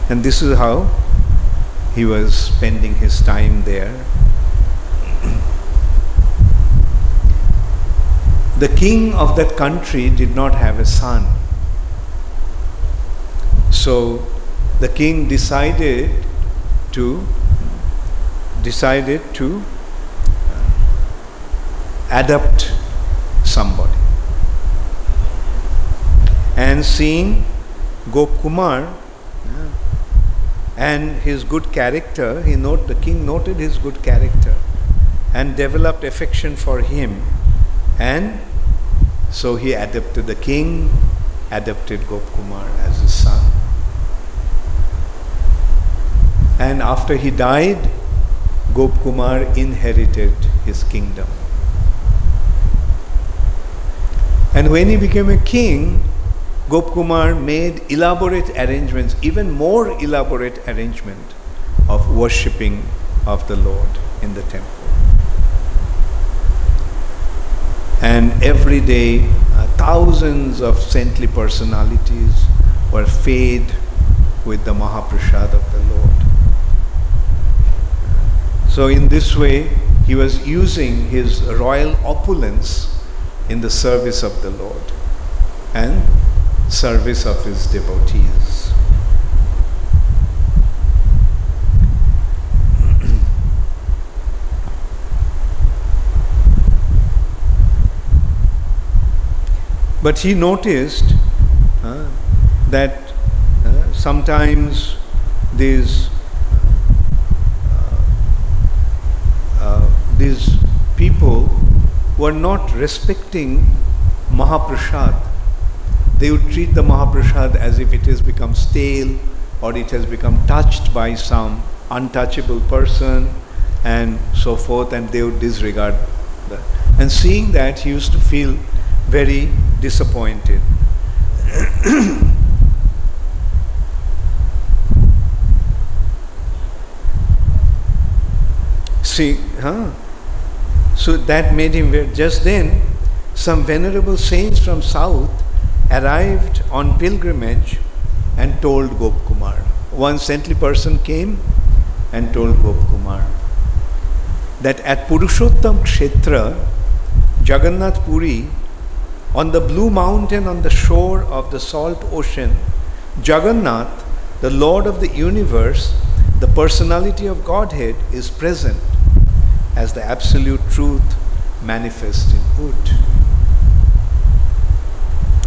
And this is how he was spending his time there. The king of that country did not have a son. So the king decided to adopt somebody. And seeing Gopkumar and his good character, the king noted his good character and developed affection for him. And so the king adopted Gopkumar as his son. And after he died, Gopkumar inherited his kingdom. And when he became a king, Gopkumar made elaborate arrangements, even more elaborate arrangement of worshipping of the Lord in the temple. And every day, thousands of saintly personalities were fed with the Mahaprasad of the Lord. So in this way, he was using his royal opulence in the service of the Lord and service of his devotees. But he noticed that sometimes these people were not respecting Mahaprasad. They would treat the Mahaprasad as if it has become stale or it has become touched by some untouchable person and so forth, and they would disregard that. And seeing that, he used to feel very disappointed. So that made him just then, some venerable saints from south arrived on pilgrimage and told Gopkumar. One saintly person came and told Gopkumar that at Purushottam Kshetra, Jagannath Puri, on the blue mountain on the shore of the salt ocean, Jagannath, the Lord of the universe, the personality of Godhead, is present as the absolute truth manifest in Ut.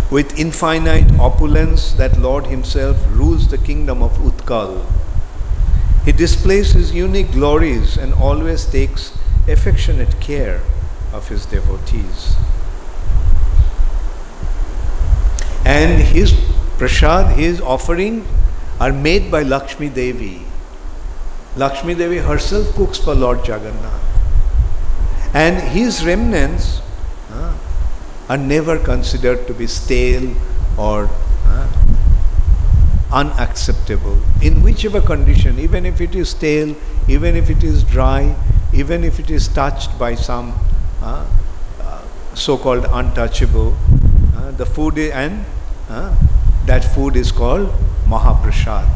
With infinite opulence, that Lord himself rules the kingdom of Utkal. He displays his unique glories and always takes affectionate care of his devotees. And his prasad, his offering, are made by Lakshmi Devi. Lakshmi Devi herself cooks for Lord Jagannath. And his remnants are never considered to be stale or unacceptable. In whichever condition, even if it is stale, even if it is dry, even if it is touched by some so-called untouchable, the food that food is called Mahaprasad.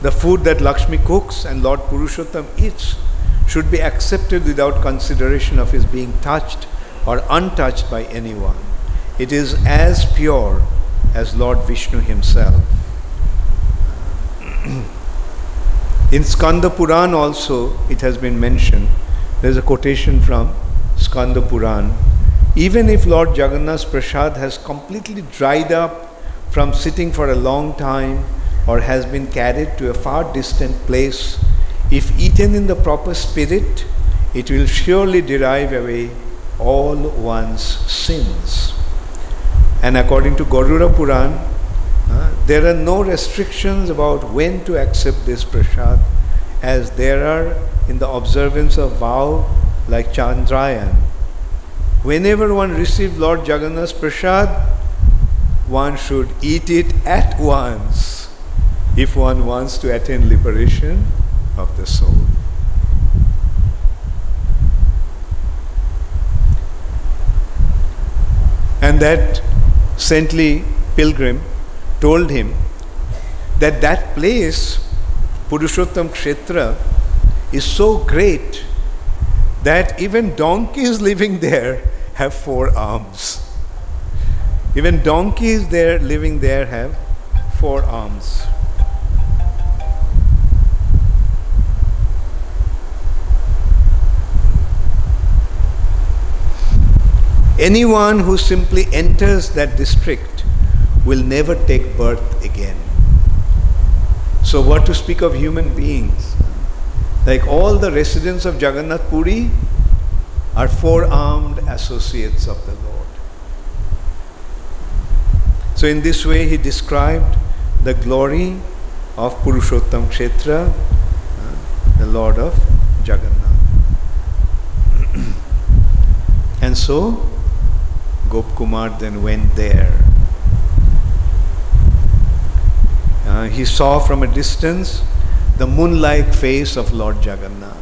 The food that Lakshmi cooks and Lord Purushottam eats should be accepted without consideration of his being touched or untouched by anyone. It is as pure as Lord Vishnu himself. In Skanda Puran also it has been mentioned, there is a quotation from Skanda Puran, even if Lord Jagannath's prasad has completely dried up from sitting for a long time or has been carried to a far distant place, if eaten in the proper spirit, it will surely drive away all one's sins. And according to Garuda Puran, there are no restrictions about when to accept this prasad, as there are in the observance of vow like Chandrayan. Whenever one receives Lord Jagannath's prasad, one should eat it at once if one wants to attain liberation of the soul. And that saintly pilgrim told him that that place, Purushottam Kshetra, is so great that even donkeys living there have 4 arms. Even donkeys there living there have 4 arms. Anyone who simply enters that district will never take birth again. So what to speak of human beings? Like all the residents of Jagannath Puri are 4-armed associates of the Lord. So in this way he described the glory of Purushottam Kshetra, the Lord of Jagannath. And so Gopkumar then went there. He saw from a distance the moon-like face of Lord Jagannath.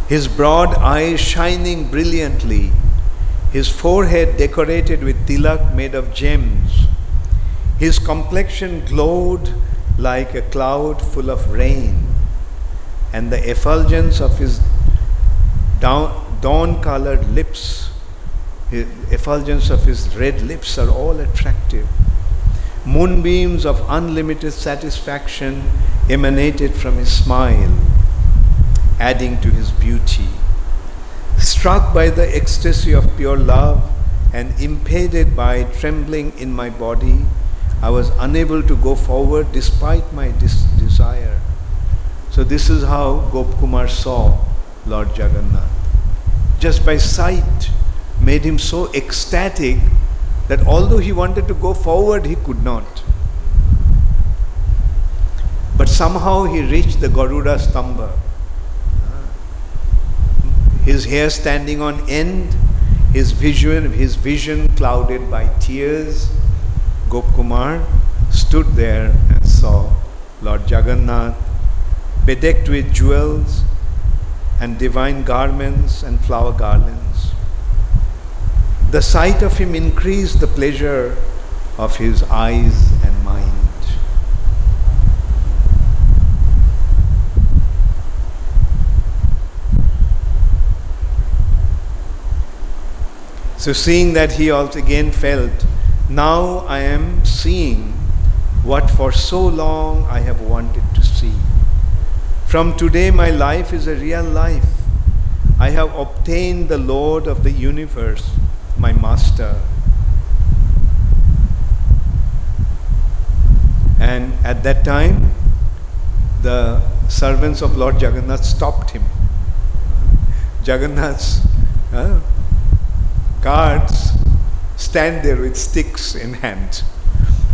His broad eyes shining brilliantly, his forehead decorated with tilak made of gems. His complexion glowed like a cloud full of rain, and the effulgence of his dawn-colored lips, the effulgence of his red lips are all attractive. Moonbeams of unlimited satisfaction emanated from his smile, adding to his beauty. Struck by the ecstasy of pure love and impeded by trembling in my body, I was unable to go forward despite my desire. So this is how Gopkumar saw Lord Jagannath. Just by sight made him so ecstatic that although he wanted to go forward, he could not. But somehow he reached the Garuda Stamba. His hair standing on end, his vision clouded by tears. Gopkumar stood there and saw Lord Jagannath bedecked with jewels and divine garments and flower garlands. The sight of him increased the pleasure of his eyes and mind. So seeing that, he also again felt, now I am seeing what for so long I have wanted to see. From today my life is a real life. I have obtained the Lord of the universe, my master. And at that time, the servants of Lord Jagannath stopped him. Jagannath's guards stand there with sticks in hand.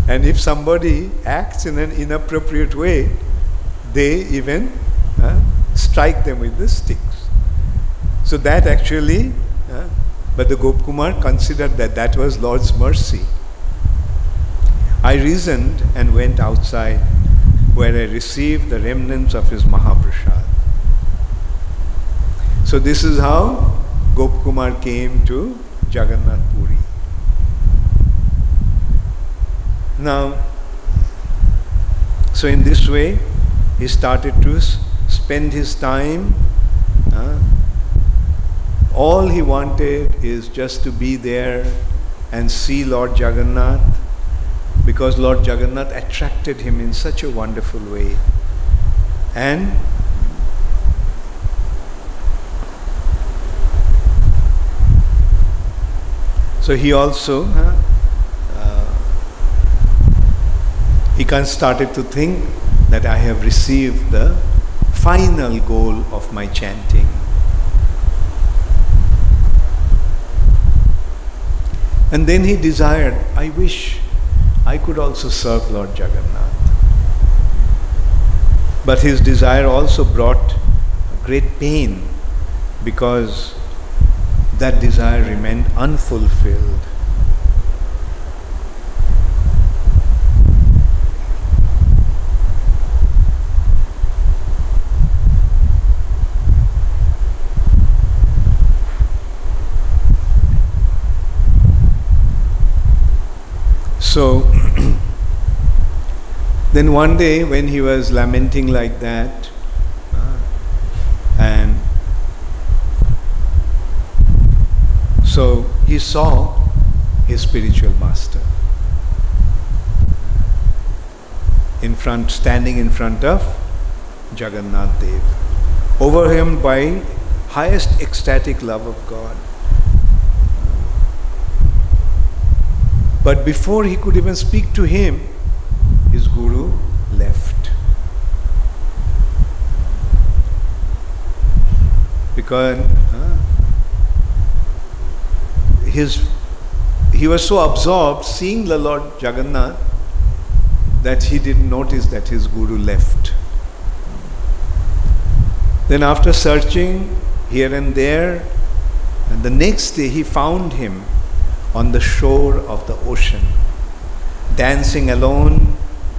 And if somebody acts in an inappropriate way, they even strike them with the sticks. So that actually, but the Gopkumar considered that that was Lord's mercy. I reasoned and went outside, where I received the remnants of his Mahaprasad. So this is how Gopkumar came to Jagannath Puri. Now, so in this way, he started to spend his time. All he wanted is just to be there and see Lord Jagannath, because Lord Jagannath attracted him in such a wonderful way. And so he also started to think that I have received the final goal of my chanting. And then he desired, I wish I could also serve Lord Jagannath. But his desire also brought great pain, because that desire remained unfulfilled. So, then one day when he was lamenting like that, and so he saw his spiritual master standing in front of Jagannath Dev, overwhelmed by highest ecstatic love of God. But before he could even speak to him, his guru left. Because he was so absorbed seeing the Lord Jagannath that he didn't notice that his guru left. Then after searching here and there, and the next day he found him on the shore of the ocean, dancing alone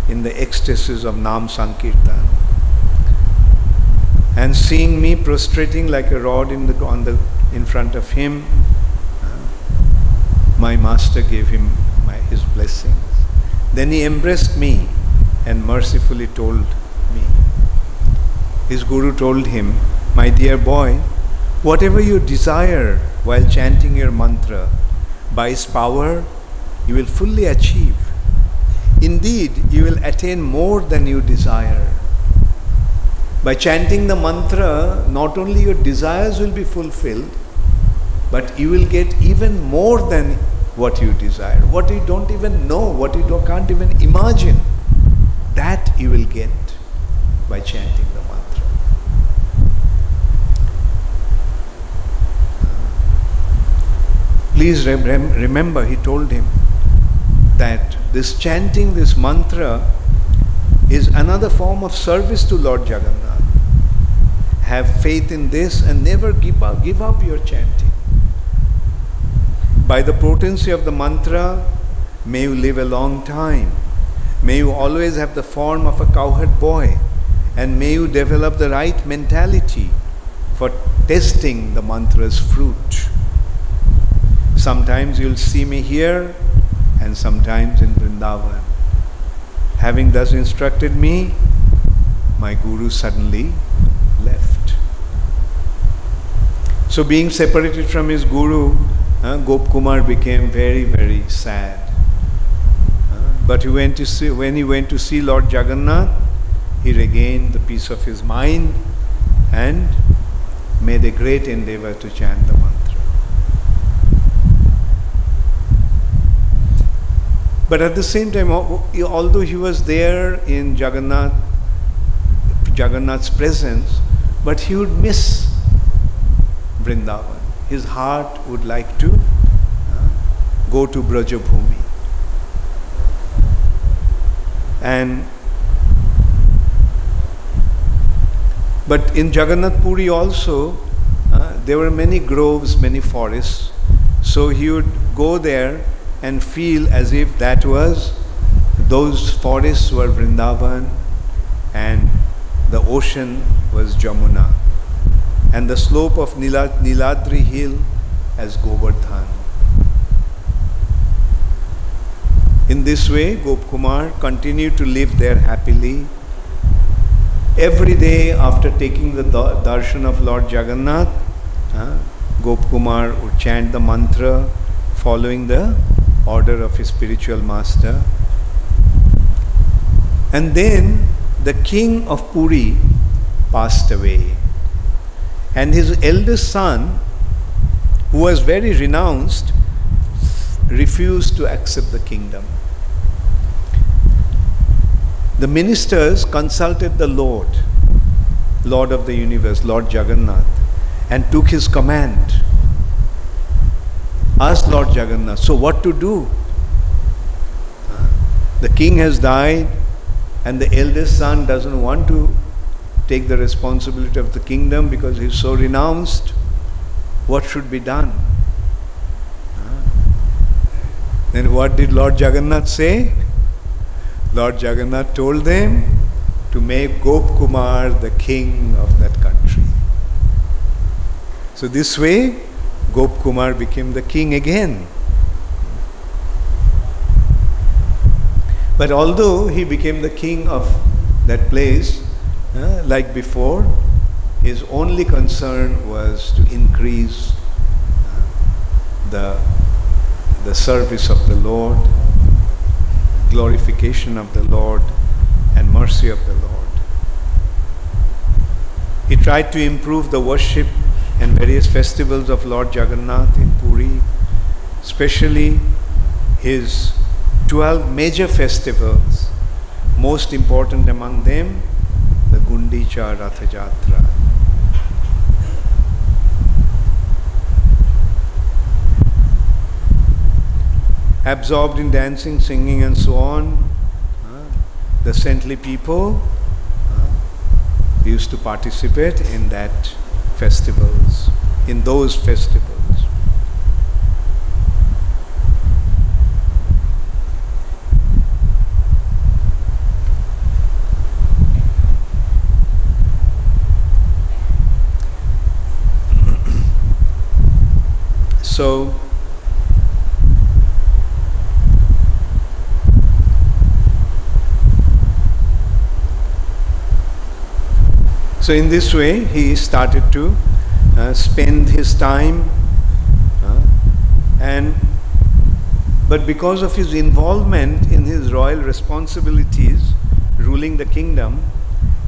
in the ecstasies of Nam Sankirtan. And seeing me prostrating like a rod in front of him, my master gave him his blessings. Then he embraced me and mercifully told me. His guru told him, my dear boy, whatever you desire while chanting your mantra, by its power you will fully achieve. Indeed, you will attain more than you desire. By chanting the mantra, not only your desires will be fulfilled, but you will get even more than what you desire. What you don't even know, what you can't even imagine, that you will get by chanting the mantra. Please remember, he told him, that this chanting this mantra is another form of service to Lord Jagannath. Have faith in this and never give up your chanting. By the potency of the mantra, may you live a long time. May you always have the form of a cowherd boy, and may you develop the right mentality for testing the mantra's fruit. Sometimes you'll see me here and sometimes in Vrindavan. Having thus instructed me, my guru suddenly left. So being separated from his guru, Gopkumar became very, very sad. But when he went to see Lord Jagannath, he regained the peace of his mind and made a great endeavor to chant the mantra. But at the same time, although he was there in Jagannath's presence, but he would miss Vrindavan. His heart would like to go to Brajabhumi. But in Jagannath Puri also, there were many groves, many forests. So he would go there and feel as if those forests were Vrindavan and the ocean was Jamuna and the slope of Niladri hill as Govardhan. In this way, Gopkumar continued to live there happily. Every day after taking the darshan of Lord Jagannath, Gopkumar would chant the mantra following the order of his spiritual master. And then the king of Puri passed away. And his eldest son, who was very renounced, refused to accept the kingdom. The ministers consulted the Lord of the universe, Lord Jagannath, and took his command. asked Lord Jagannath, so what to do? The king has died and the eldest son doesn't want to take the responsibility of the kingdom because he's so renounced. What should be done? Then what did Lord Jagannath say? Lord Jagannath told them to make Gop Kumar the king of that country. So this way, Gop Kumar became the king again. But although he became the king of that place, like before, his only concern was to increase the service of the Lord, glorification of the Lord, and mercy of the Lord. He tried to improve the worship and various festivals of Lord Jagannath in Puri, especially his 12 major festivals, most important among them, the Gundicha Ratha Jatra. Absorbed in dancing, singing and so on, the saintly people used to participate in that festivals, in those festivals. So in this way, he started to spend his time, but because of his involvement in his royal responsibilities, ruling the kingdom,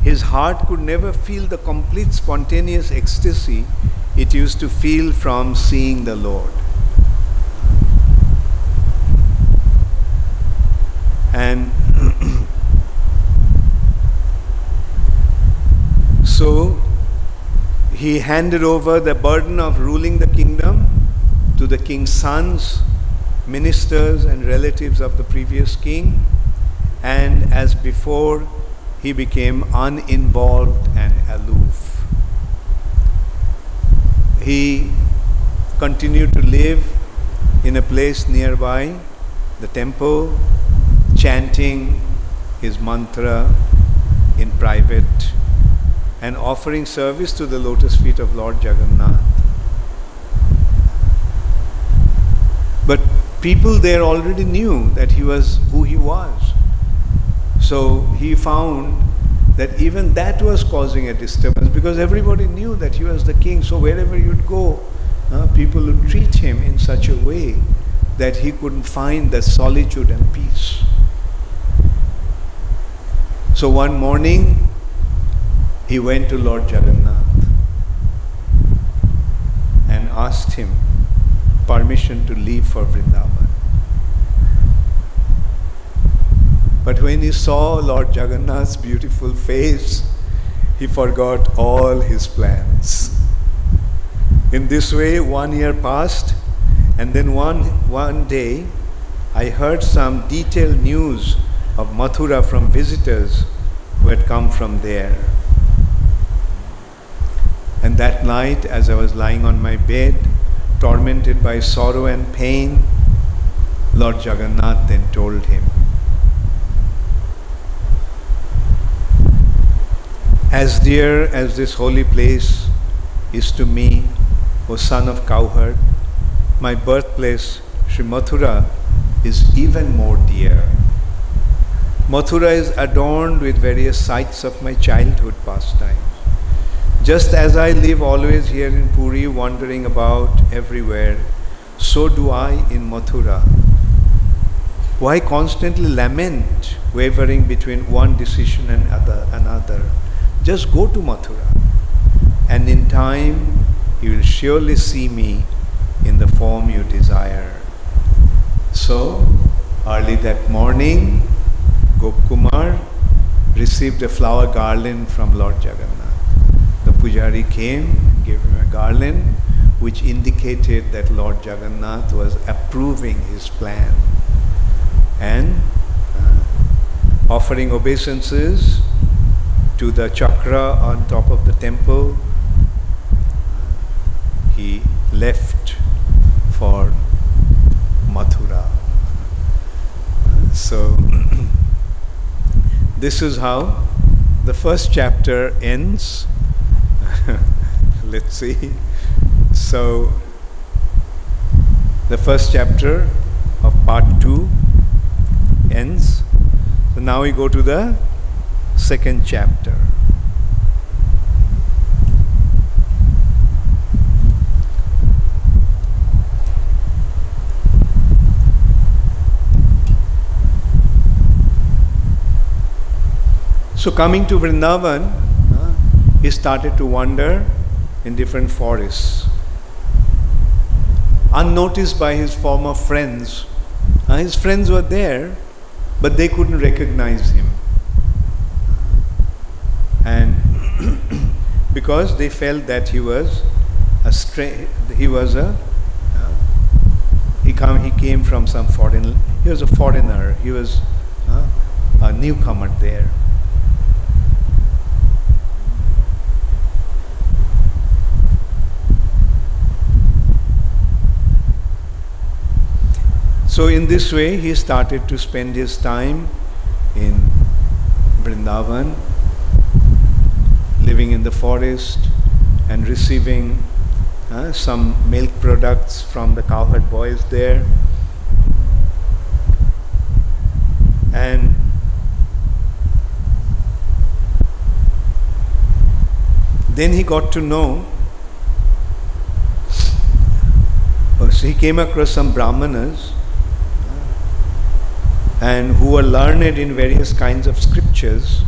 his heart could never feel the complete spontaneous ecstasy it used to feel from seeing the Lord. And so he handed over the burden of ruling the kingdom to the king's sons, ministers and relatives of the previous king, and as before, he became uninvolved and aloof. He continued to live in a place nearby, the temple, chanting his mantra in private and offering service to the lotus feet of Lord Jagannath. But people there already knew that he was who he was. So he found that even that was causing a disturbance because everybody knew that he was the king. So wherever you'd go, people would treat him in such a way that he couldn't find the solitude and peace. So one morning, he went to Lord Jagannath and asked him permission to leave for Vrindavan. But when he saw Lord Jagannath's beautiful face, he forgot all his plans. In this way, 1 year passed, and then one day, I heard some detailed news of Mathura from visitors who had come from there. And that night, as I was lying on my bed, tormented by sorrow and pain, Lord Jagannath then told him, "As dear as this holy place is to me, O son of cowherd, my birthplace, Sri Mathura, is even more dear. Mathura is adorned with various sights of my childhood pastimes. Just as I live always here in Puri, wandering about everywhere, so do I in Mathura. Why constantly lament, wavering between one decision and another? Just go to Mathura, and in time you will surely see me in the form you desire." So, early that morning, Gopkumar received a flower garland from Lord Jagannath. The pujari came and gave him a garland which indicated that Lord Jagannath was approving his plan and offering obeisances to the chakra on top of the temple. He left for Mathura. So this is how the first chapter ends. Let's see. So the first chapter of part 2 ends. So now we go to the second chapter. So coming to Vrindavan, he started to wander in different forests. Unnoticed by his former friends. His friends were there, but they couldn't recognize him. And because they felt that he was he came from some foreign, he was a foreigner, he was a newcomer there. So in this way, he started to spend his time in Vrindavan, living in the forest and receiving some milk products from the cowherd boys there. And then he got to know, he came across some brahmanas and who were learned in various kinds of scriptures,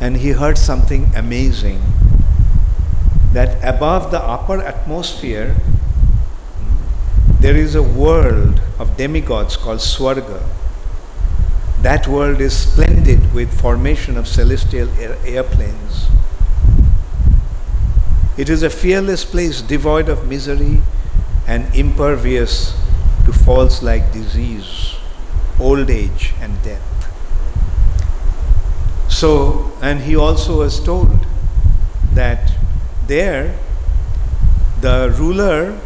and he heard something amazing, that above the upper atmosphere there is a world of demigods called Swarga. That world is splendid with formation of celestial airplanes. It is a fearless place devoid of misery and impervious to faults like disease, old age and death. So, and he also was told that there the ruler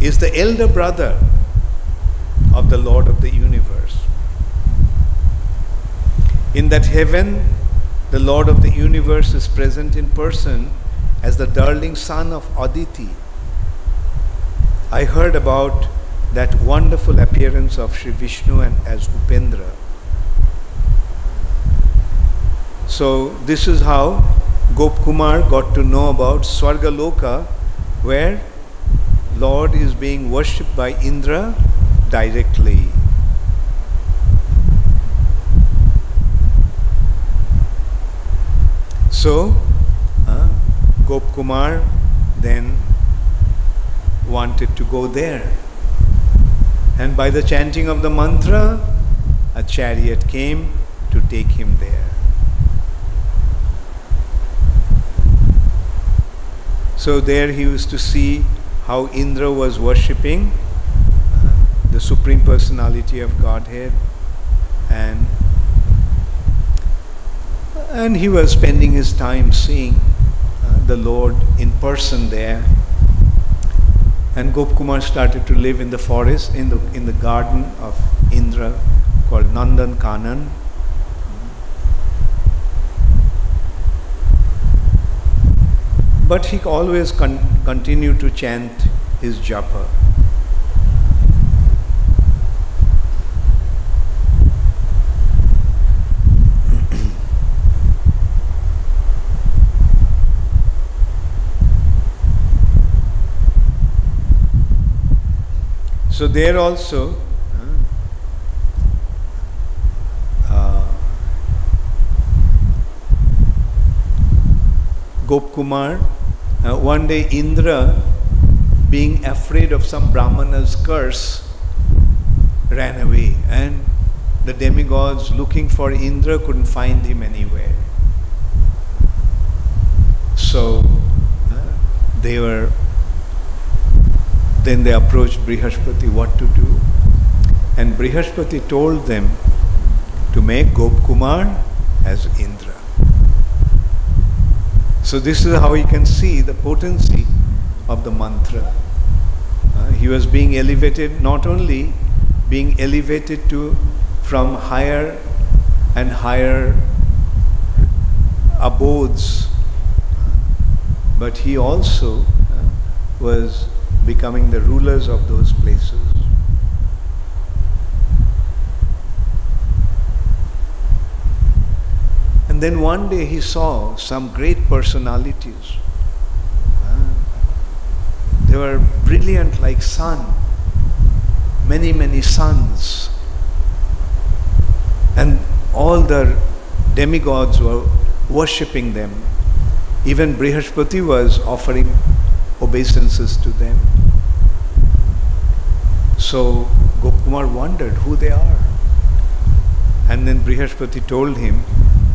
is the elder brother of the Lord of the universe. In that heaven, the Lord of the universe is present in person as the darling son of Aditi. I heard about that wonderful appearance of Sri Vishnu and as Upendra. So this is how Gop Kumar got to know about Swargaloka, where Lord is being worshipped by Indra directly. So Gop Kumar then wanted to go there. And by the chanting of the mantra, a chariot came to take him there. So there he used to see how Indra was worshipping the Supreme Personality of Godhead, and he was spending his time seeing the Lord in person there. And Gop Kumar started to live in the forest, in the garden of Indra called Nandan Kanan. But he always continued to chant his japa. So there also Gop Kumar, one day Indra, being afraid of some Brahmana's curse, ran away, and the demigods looking for Indra couldn't find him anywhere. So then they approached Brihaspati what to do. And Brihaspati told them to make Gopkumar as Indra. So this is how you can see the potency of the mantra. He was being elevated, not only being elevated from higher and higher abodes, but he also was becoming the rulers of those places. And then one day he saw some great personalities. They were brilliant like sun, many, many suns. And all the demigods were worshipping them. Even Brihaspati was offering obeisances to them. So Gopkumar wondered who they are. And then Brihaspati told him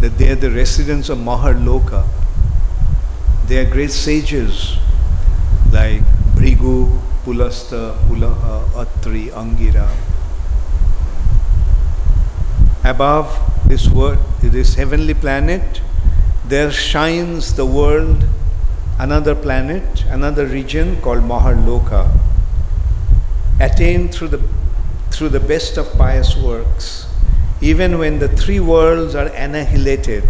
that they are the residents of Maharloka. They are great sages like Bhrigu, Pulasta, Pulaha, Atri, Angira. Above this heavenly planet, there shines the world, another planet, another region called Maharloka, attained through the best of pious works. Even when the three worlds are annihilated,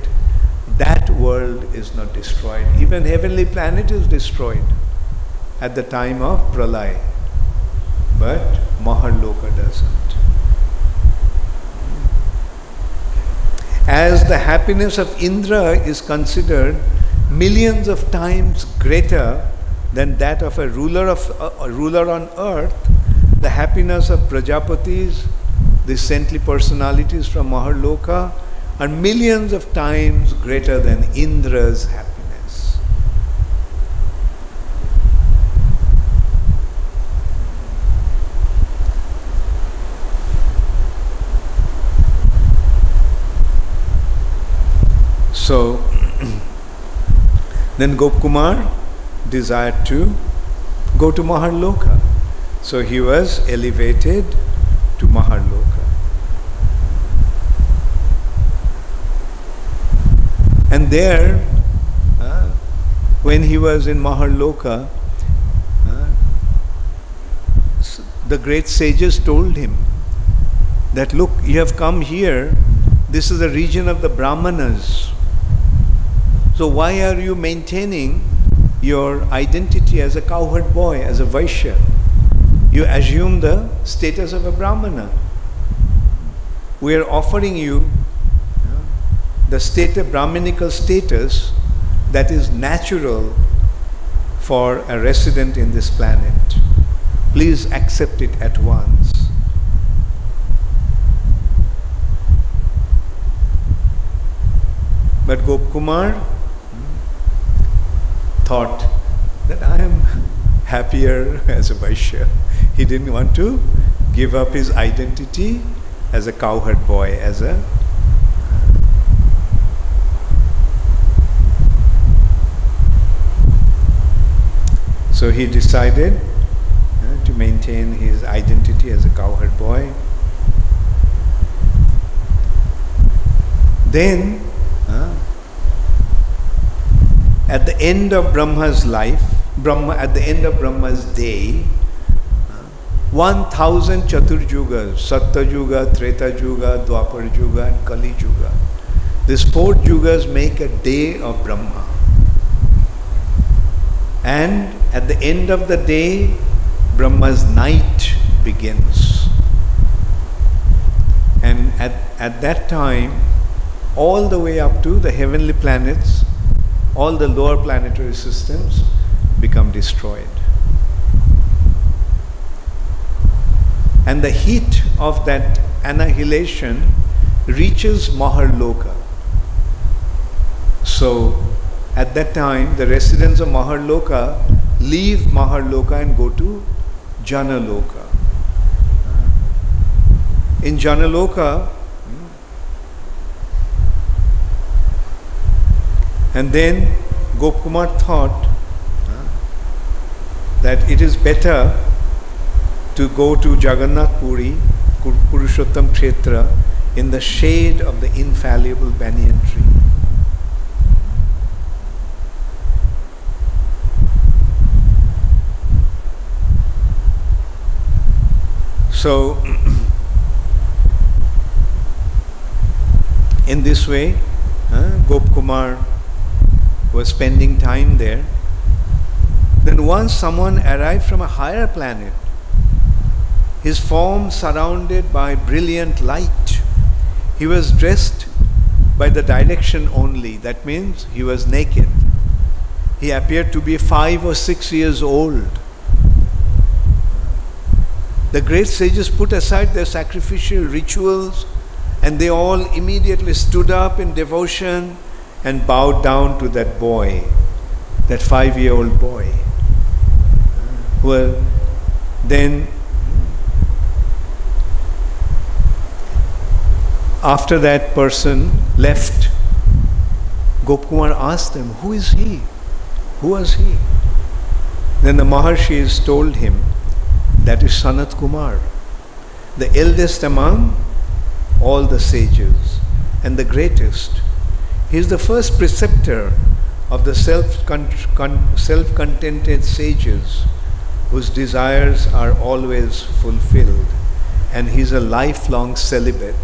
that world is not destroyed. Even heavenly planet is destroyed at the time of Pralay, but Maharloka doesn't. As the happiness of Indra is considered millions of times greater than that of a ruler on earth, the happiness of Prajapatis, the saintly personalities from Maharloka, are millions of times greater than Indra's happiness. So then Gopkumar desired to go to Maharloka. So he was elevated to Maharloka. And there, when he was in Maharloka, the great sages told him that, look, you have come here, this is the region of the Brahmanas. So why are you maintaining your identity as a cowherd boy, as a Vaishya? You assume the status of a Brahmana. We are offering you the Brahminical status that is natural for a resident in this planet. Please accept it at once. But Gopkumar thought that I am happier as a Vaishya. He didn't want to give up his identity as a cowherd boy, So he decided to maintain his identity as a cowherd boy. Then, at the end of Brahma's life, at the end of Brahma's day, 1000 Chaturjugas, Satta-juga, Treta-juga, Dwapar-juga and Kali-juga. These 4 jugas make a day of Brahma. And at the end of the day, Brahma's night begins. And at that time, all the way up to the heavenly planets, all the lower planetary systems become destroyed. And the heat of that annihilation reaches Maharloka. So, at that time, the residents of Maharloka leave Maharloka and go to Janaloka. In Janaloka, and then Gopkumar thought that it is better to go to Jagannath Puri, Purushottam Kshetra, in the shade of the infallible banyan tree. So, in this way, Gopkumar was spending time there. Then once someone arrived from a higher planet, his form surrounded by brilliant light. He was dressed by the direction only. That means he was naked. He appeared to be 5 or 6 years old. The great sages put aside their sacrificial rituals and they all immediately stood up in devotion and bowed down to that boy, that 5-year-old boy. Well, then after that person left, Gopkumar asked them, who is he? Who was he? Then the Maharshis told him, that is Sanat Kumar, the eldest among all the sages and the greatest. He is the first preceptor of the self-contented sages whose desires are always fulfilled, and he is a lifelong celibate.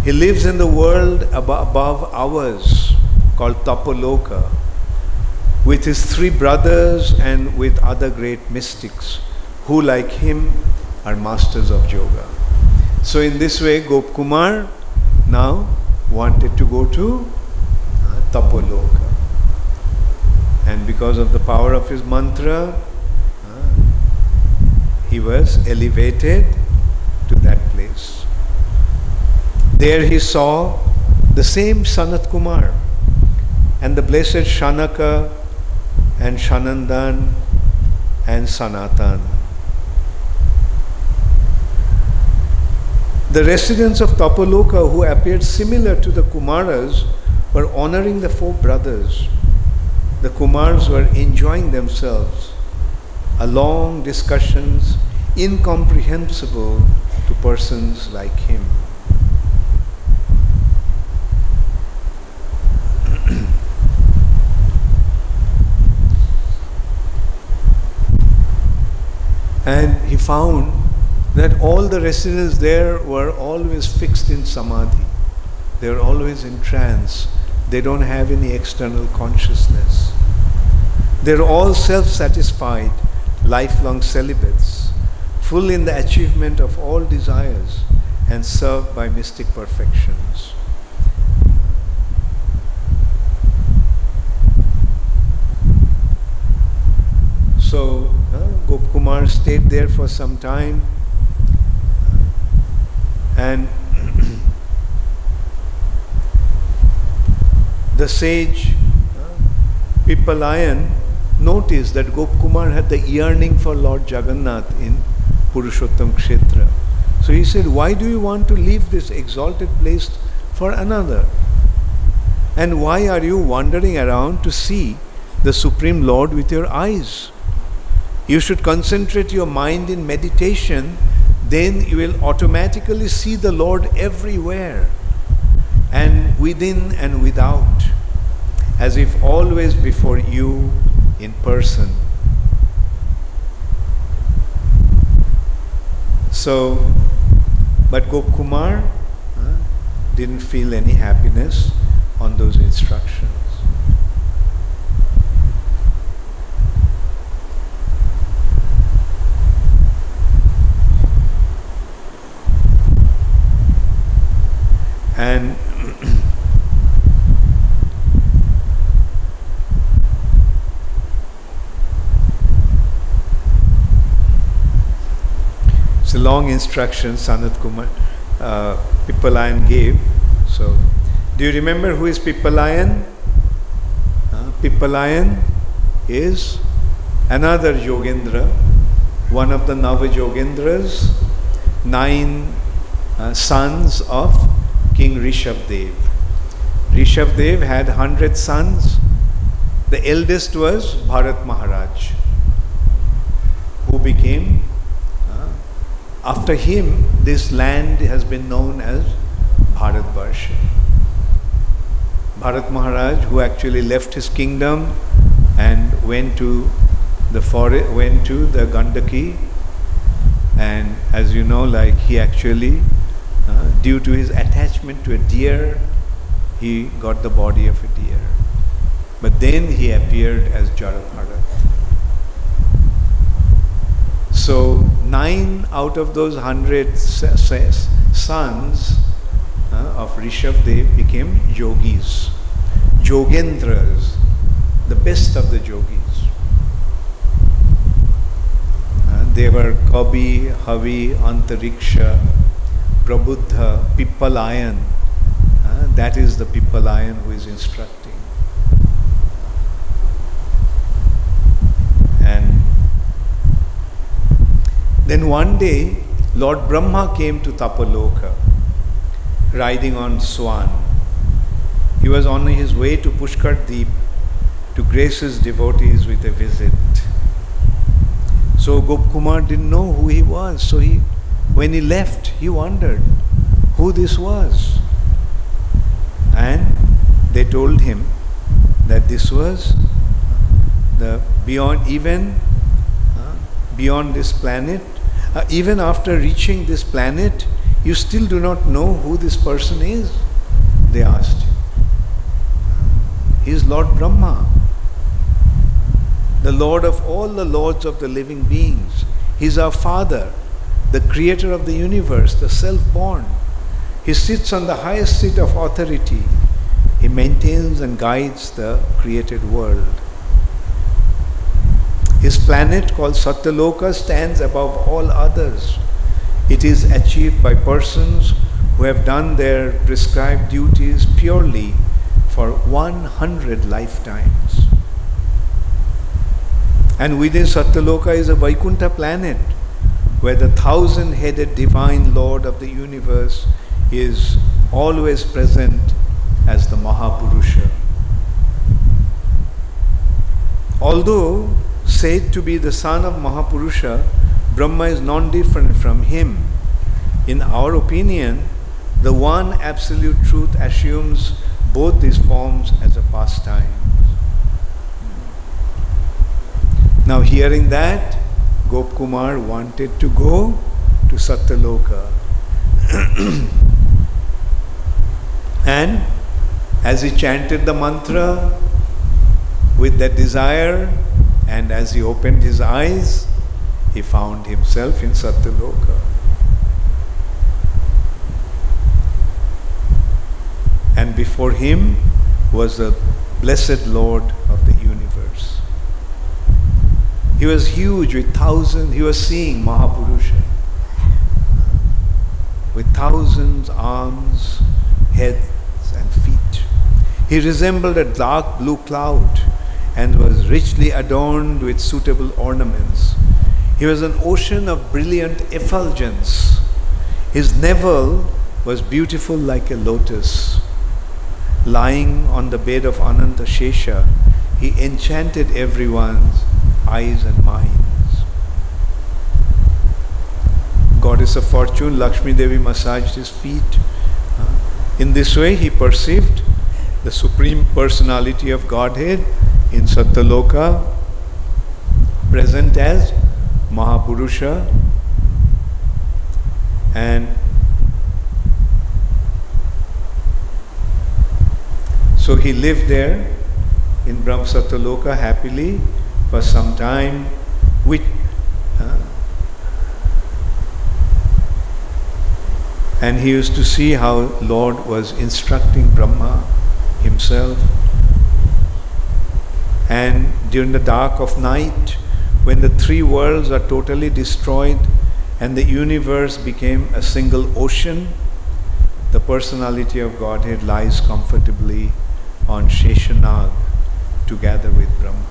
He lives in the world above ours, called Tapoloka, with his 3 brothers and with other great mystics, who like him are masters of yoga. So in this way, Gopkumar now wanted to go to Tapoloka. And because of the power of his mantra, he was elevated to that place. There he saw the same Sanat Kumar and the blessed Shanaka and Shanandan and Sanatan. The residents of Tapoloka, who appeared similar to the Kumaras, were honoring the 4 brothers. The Kumars were enjoying themselves. A long discussions, incomprehensible to persons like him. And he found that all the residents there were always fixed in samadhi. They were always in trance. They don't have any external consciousness. They're all self-satisfied, lifelong celibates, full in the achievement of all desires and served by mystic perfections. So Gopkumar stayed there for some time, and the sage Pippalayan noticed that Gopkumar had the yearning for Lord Jagannath in Purushottam Kshetra. So he said, why do you want to leave this exalted place for another? And why are you wandering around to see the Supreme Lord with your eyes? You should concentrate your mind in meditation, then you will automatically see the Lord everywhere, and within and without, as if always before you in person. So, but Gopkumar didn't feel any happiness on those instructions. And it's a long instruction Sanat Kumar Pippalayan gave. So, do you remember who is Pippalayan? Pippalayan is another Yogendra, one of the Nava Yogendras, 9 sons of King Rishabdev. Rishabdev had 100 sons. The eldest was Bharat Maharaj. who became, after him, this land has been known as Bharatvarsha. Bharat Maharaj, who actually left his kingdom and went to the forest, went to the Gandaki, and as you know, like he actually, due to his attachment to a deer, he got the body of a deer. But then he appeared as Jara Bharat. So 9 out of those 100 sons of Rishabdev became yogis, yogendras, the best of the yogis. They were Kabi, Havi, Antariksha, Prabuddha, Pippalayan. That is the Pippalayan who is instructing. And then one day, Lord Brahma came to Tapaloka, riding on swan. He was on his way to Pushkar Deep to grace his devotees with a visit. So Gopkumar didn't know who he was. So when he left, he wondered who this was. And they told him that this was the beyond this planet. Even after reaching this planet, you still do not know who this person is, they asked him. He is Lord Brahma, the Lord of all the lords of the living beings. He is our Father, the creator of the universe, the self-born. He sits on the highest seat of authority. He maintains and guides the created world. His planet called Satyaloka stands above all others. It is achieved by persons who have done their prescribed duties purely for 100 lifetimes. And within Satyaloka is a Vaikuntha planet, where the 1,000-headed divine Lord of the universe is always present as the Mahapurusha. Although said to be the son of Mahapurusha, Brahma is non-different from him. In our opinion, the one absolute truth assumes both these forms as a pastime. Now hearing that, Gopkumar wanted to go to Satyaloka. And as he chanted the mantra with that desire, and as he opened his eyes, he found himself in Satyaloka. And before him was the blessed Lord of the universe. He was huge with thousands, he was seeing Mahapurusha with thousands arms, heads and feet. He resembled a dark blue cloud and was richly adorned with suitable ornaments. He was an ocean of brilliant effulgence. His navel was beautiful like a lotus. Lying on the bed of Ananta Shesha, he enchanted everyone's eyes and minds. Goddess of fortune, Lakshmi Devi massaged his feet. In this way, he perceived the Supreme Personality of Godhead in Satyaloka, present as Mahapurusha, and so he lived there in Brahma Satyaloka happily for some time with and he used to see how Lord was instructing Brahma himself. And during the dark of night, when the 3 worlds are totally destroyed and the universe became a single ocean, the personality of Godhead lies comfortably on Sheshanag together with Brahma.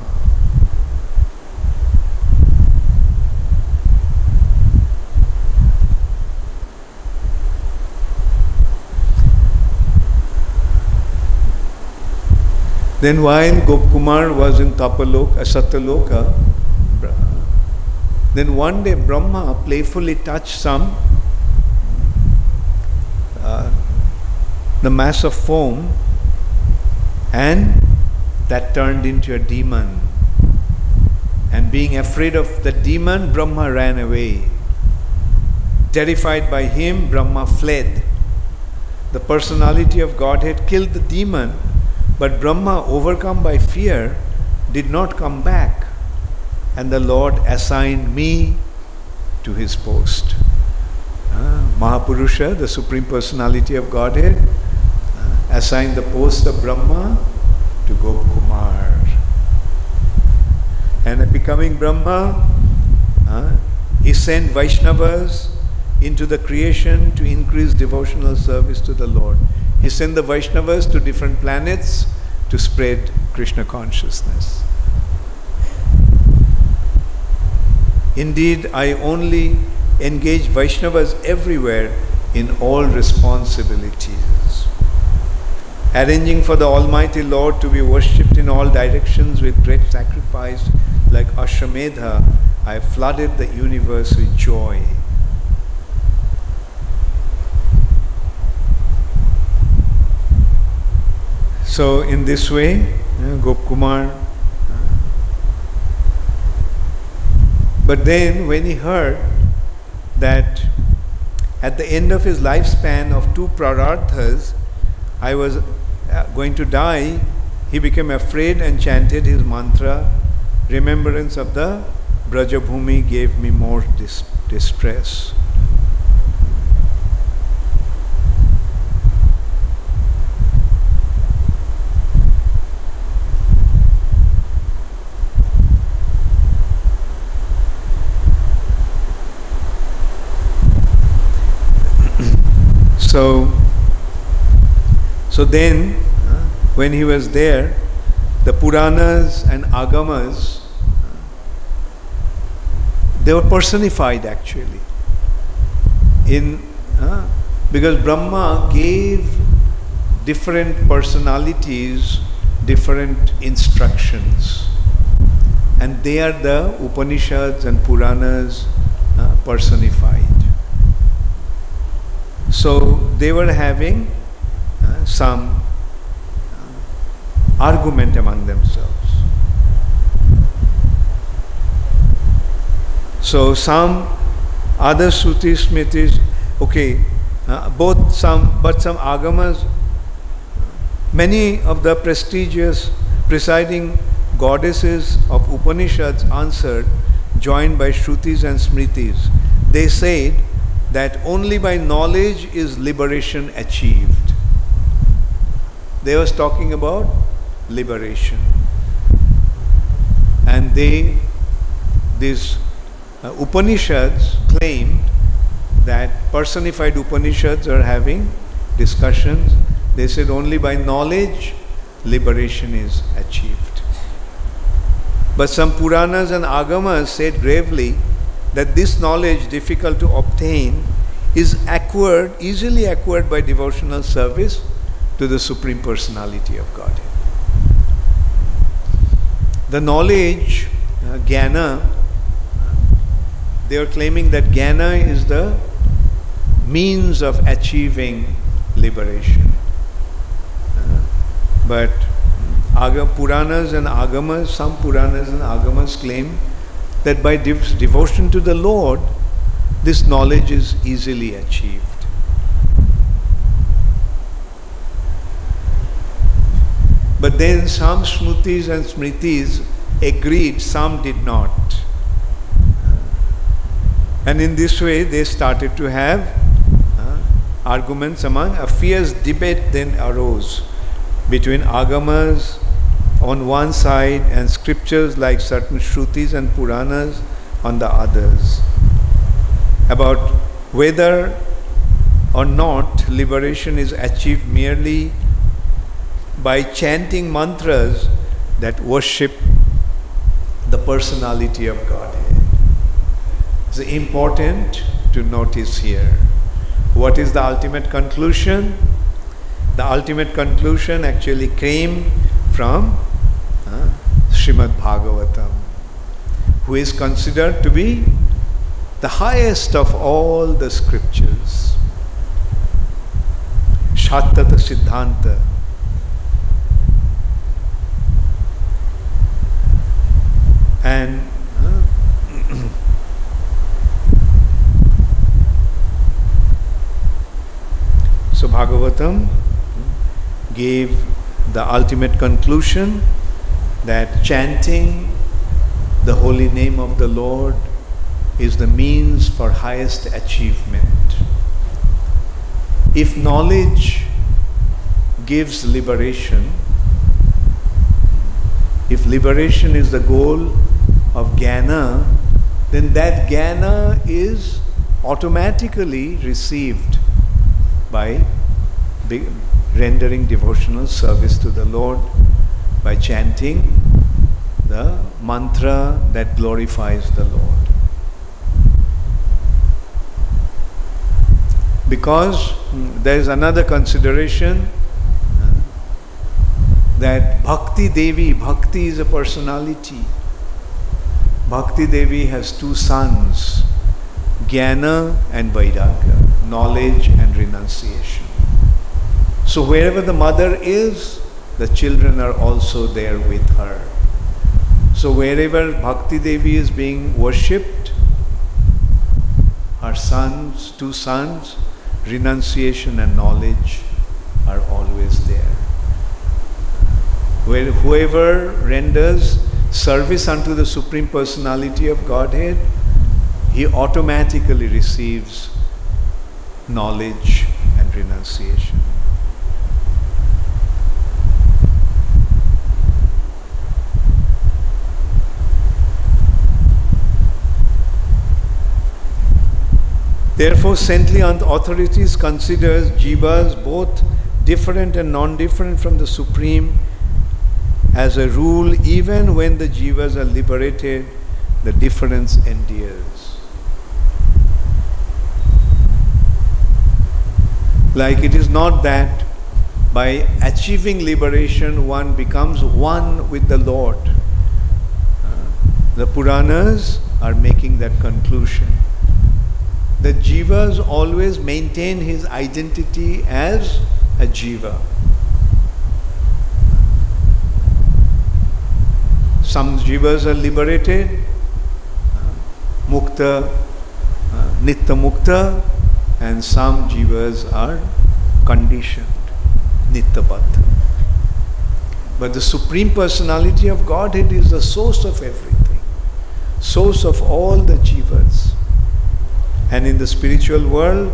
Then while Gopkumar was in Satyaloka, Then one day Brahma playfully touched the mass of foam, and that turned into a demon. And being afraid of the demon, Brahma ran away. Terrified by him, Brahma fled. The personality of Godhead killed the demon, but Brahma, overcome by fear, did not come back. And the Lord assigned me to his post. Mahapurusha, the Supreme Personality of Godhead, assigned the post of Brahma to Gopkumar. And becoming Brahma, he sent Vaishnavas into the creation to increase devotional service to the Lord. He sent the Vaishnavas to different planets to spread Krishna consciousness. Indeed, I only engage Vaishnavas everywhere in all responsibilities. Arranging for the Almighty Lord to be worshipped in all directions with great sacrifice, like Ashwamedha, I flooded the universe with joy. So in this way, Gopkumar. But then when he heard that at the end of his lifespan of 2 prararthas, I was going to die, he became afraid and chanted his mantra, remembrance of the Brajabhumi gave me more distress. So then, when he was there, the Puranas and Agamas, they were personified actually. Because Brahma gave different personalities different instructions. And they are the Upanishads and Puranas personified. So they were having some argument among themselves. So some other Shrutis, Smritis, but some Agamas, many of the prestigious presiding goddesses of Upanishads answered, joined by Shrutis and Smritis. They said that only by knowledge is liberation achieved. They was talking about liberation. And these Upanishads claimed that personified Upanishads are having discussions. They said only by knowledge liberation is achieved. But some Puranas and Agamas said gravely that this knowledge, difficult to obtain, is easily acquired by devotional service to the Supreme Personality of Godhead. The knowledge, Jnana, they are claiming that Jnana is the means of achieving liberation. But Puranas and Agamas, some Puranas and Agamas claim that by devotion to the Lord, this knowledge is easily achieved. But then some Shrutis and Smritis agreed, some did not. And in this way they started to have arguments among. A fierce debate then arose between Agamas on one side and scriptures like certain Shrutis and Puranas on the others, about whether or not liberation is achieved merely by chanting mantras that worship the personality of Godhead. It's important to notice here. What is the ultimate conclusion? The ultimate conclusion actually came from Srimad Bhagavatam. who is considered to be the highest of all the scriptures. Shatata Siddhanta. And so Bhagavatam gave the ultimate conclusion that chanting the holy name of the Lord is the means for highest achievement. If knowledge gives liberation, if liberation is the goal of jnana, then that jnana is automatically received by rendering devotional service to the Lord, by chanting the mantra that glorifies the Lord. Because there is another consideration that Bhakti Devi, Bhakti is a personality. Bhakti Devi has two sons, Jnana and Vairagya, knowledge and renunciation. So wherever the mother is, the children are also there with her. So wherever Bhakti Devi is being worshipped, her sons, two sons, renunciation and knowledge are always there. Where whoever renders service unto the Supreme Personality of Godhead, he automatically receives knowledge and renunciation. Therefore, sentient authorities consider jivas both different and non-different from the Supreme. As a rule, even when the jivas are liberated, the difference endures. Like it is not that by achieving liberation one becomes one with the Lord. The Puranas are making that conclusion. The jivas always maintain his identity as a jiva. Some jivas are liberated, mukta, nitya mukta, and some jivas are conditioned, nitya baddha. But the Supreme Personality of Godhead is the source of everything, source of all the jivas. And in the spiritual world,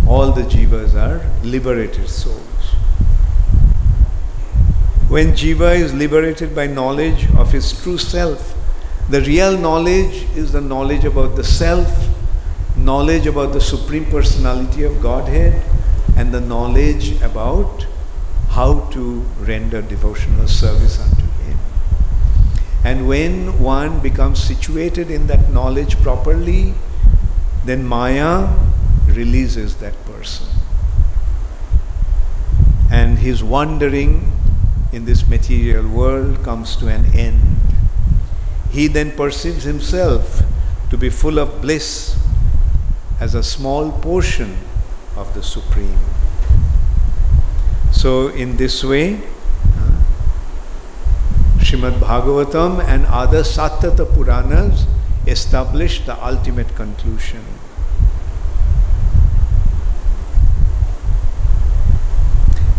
all the jivas are liberated souls. When jiva is liberated by knowledge of his true self, the real knowledge is the knowledge about the self, knowledge about the Supreme Personality of Godhead, and the knowledge about how to render devotional service unto him. And when one becomes situated in that knowledge properly, then Maya releases that person. And his wandering in this material world comes to an end. He then perceives himself to be full of bliss as a small portion of the Supreme. So in this way, Srimad Bhagavatam and other Sattata Puranas establish the ultimate conclusion.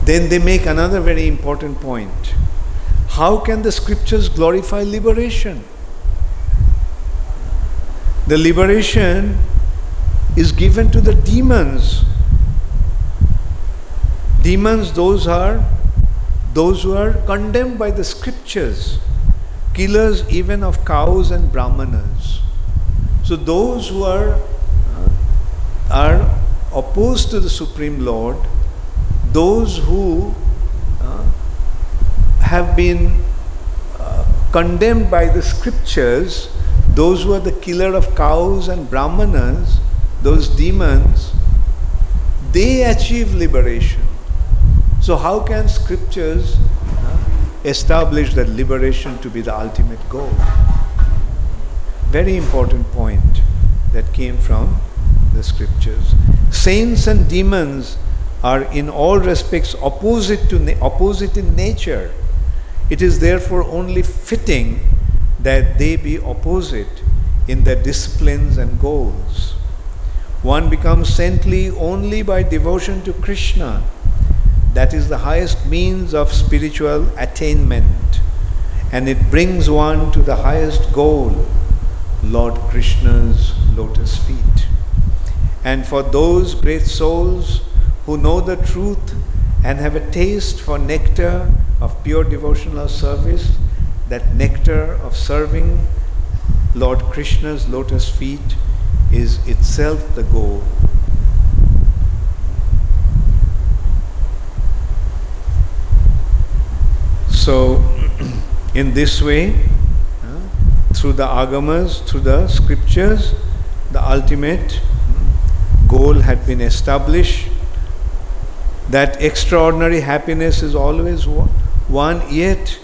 Then they make another very important point. How can the scriptures glorify liberation? The liberation is given to the demons. Demons, those who are condemned by the scriptures, killers even of cows and brahmanas. So those who are opposed to the Supreme Lord, those who have been condemned by the scriptures, those who are the killer of cows and brahmanas, those demons, they achieve liberation. So how can scriptures established that liberation to be the ultimate goal. Very important point that came from the scriptures. Saints and demons are in all respects opposite in nature. It is therefore only fitting that they be opposite in their disciplines and goals. One becomes saintly only by devotion to Krishna. That is the highest means of spiritual attainment, and it brings one to the highest goal, Lord Krishna's lotus feet. And for those great souls who know the truth and have a taste for nectar of pure devotional service, that nectar of serving Lord Krishna's lotus feet is itself the goal. So, in this way, through the agamas, through the scriptures, the ultimate goal had been established. That extraordinary happiness is always one, yet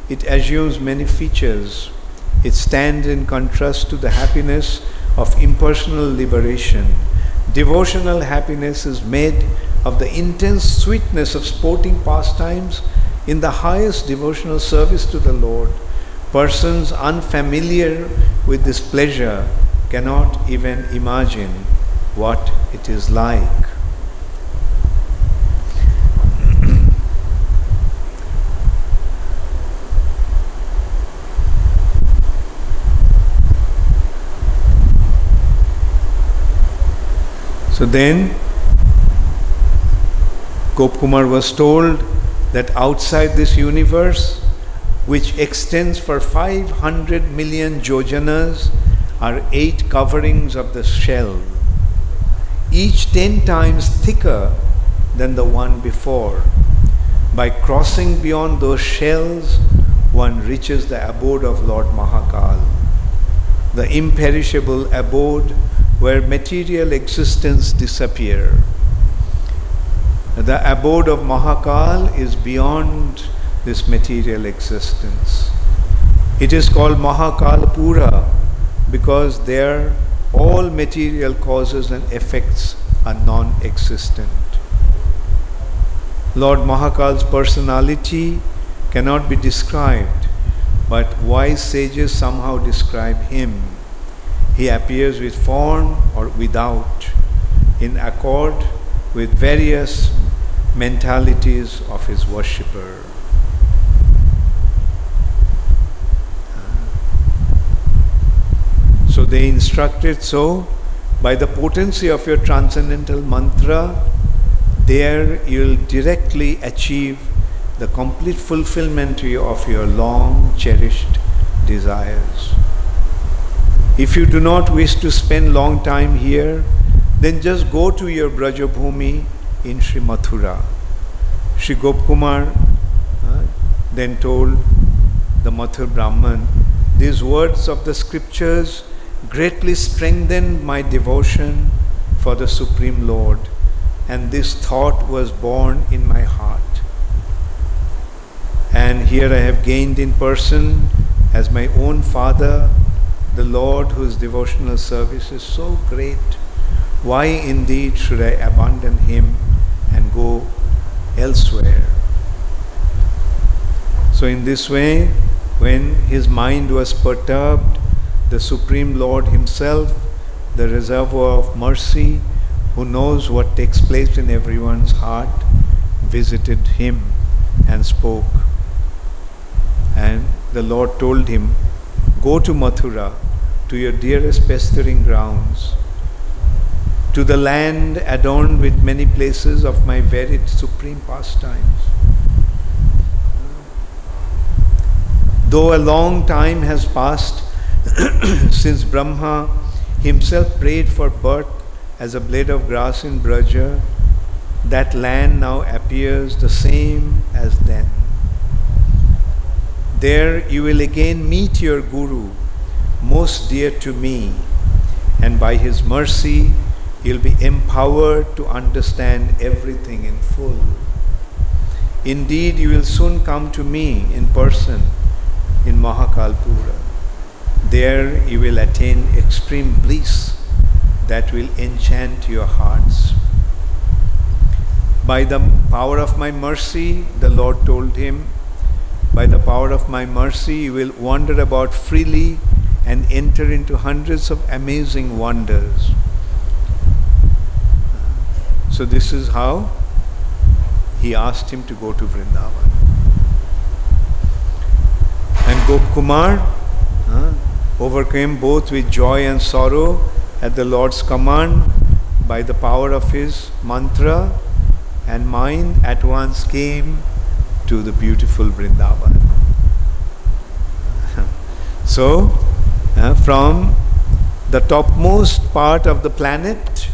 it assumes many features. It stands in contrast to the happiness of impersonal liberation. Devotional happiness is made of the intense sweetness of sporting pastimes in the highest devotional service to the Lord. Persons unfamiliar with this pleasure cannot even imagine what it is like. So then, Gopkumar was told that outside this universe, which extends for 500 million yojanas, are 8 coverings of the shell, each 10 times thicker than the one before. By crossing beyond those shells, one reaches the abode of Lord Mahakal, the imperishable abode where material existence disappears. The abode of Mahakal is beyond this material existence. It is called Mahakalpura because there all material causes and effects are non-existent. Lord Mahakal's personality cannot be described, but wise sages somehow describe him. He appears with form or without, in accord with various mentalities of his worshipper. So they instructed, so by the potency of your transcendental mantra, there you will directly achieve the complete fulfillment of your long cherished desires. If you do not wish to spend long time here, then just go to your Brajabhumi in Sri Mathura. Sri Gopkumar then told the Mathur Brahman, these words of the scriptures greatly strengthened my devotion for the Supreme Lord, and this thought was born in my heart. And here I have gained in person as my own father, the Lord whose devotional service is so great. Why indeed should I abandon him and go elsewhere? So in this way, when his mind was perturbed, the Supreme Lord himself, the reservoir of mercy, who knows what takes place in everyone's heart, visited him and spoke. And the Lord told him, go to Mathura, to your dearest pestering grounds, to the land adorned with many places of my varied supreme pastimes. Though a long time has passed since Brahma himself prayed for birth as a blade of grass in Braja, that land now appears the same as then. There you will again meet your Guru, most dear to me, and by his mercy you'll be empowered to understand everything in full. Indeed, you will soon come to me in person in Mahakalpura. There you will attain extreme bliss that will enchant your hearts. By the power of my mercy, the Lord told him, by the power of my mercy, you will wander about freely and enter into hundreds of amazing wonders. So this is how he asked him to go to Vrindavan. And Gopkumar overcame both with joy and sorrow at the Lord's command. By the power of his mantra and mind, at once came to the beautiful Vrindavan. So, from the topmost part of the planet,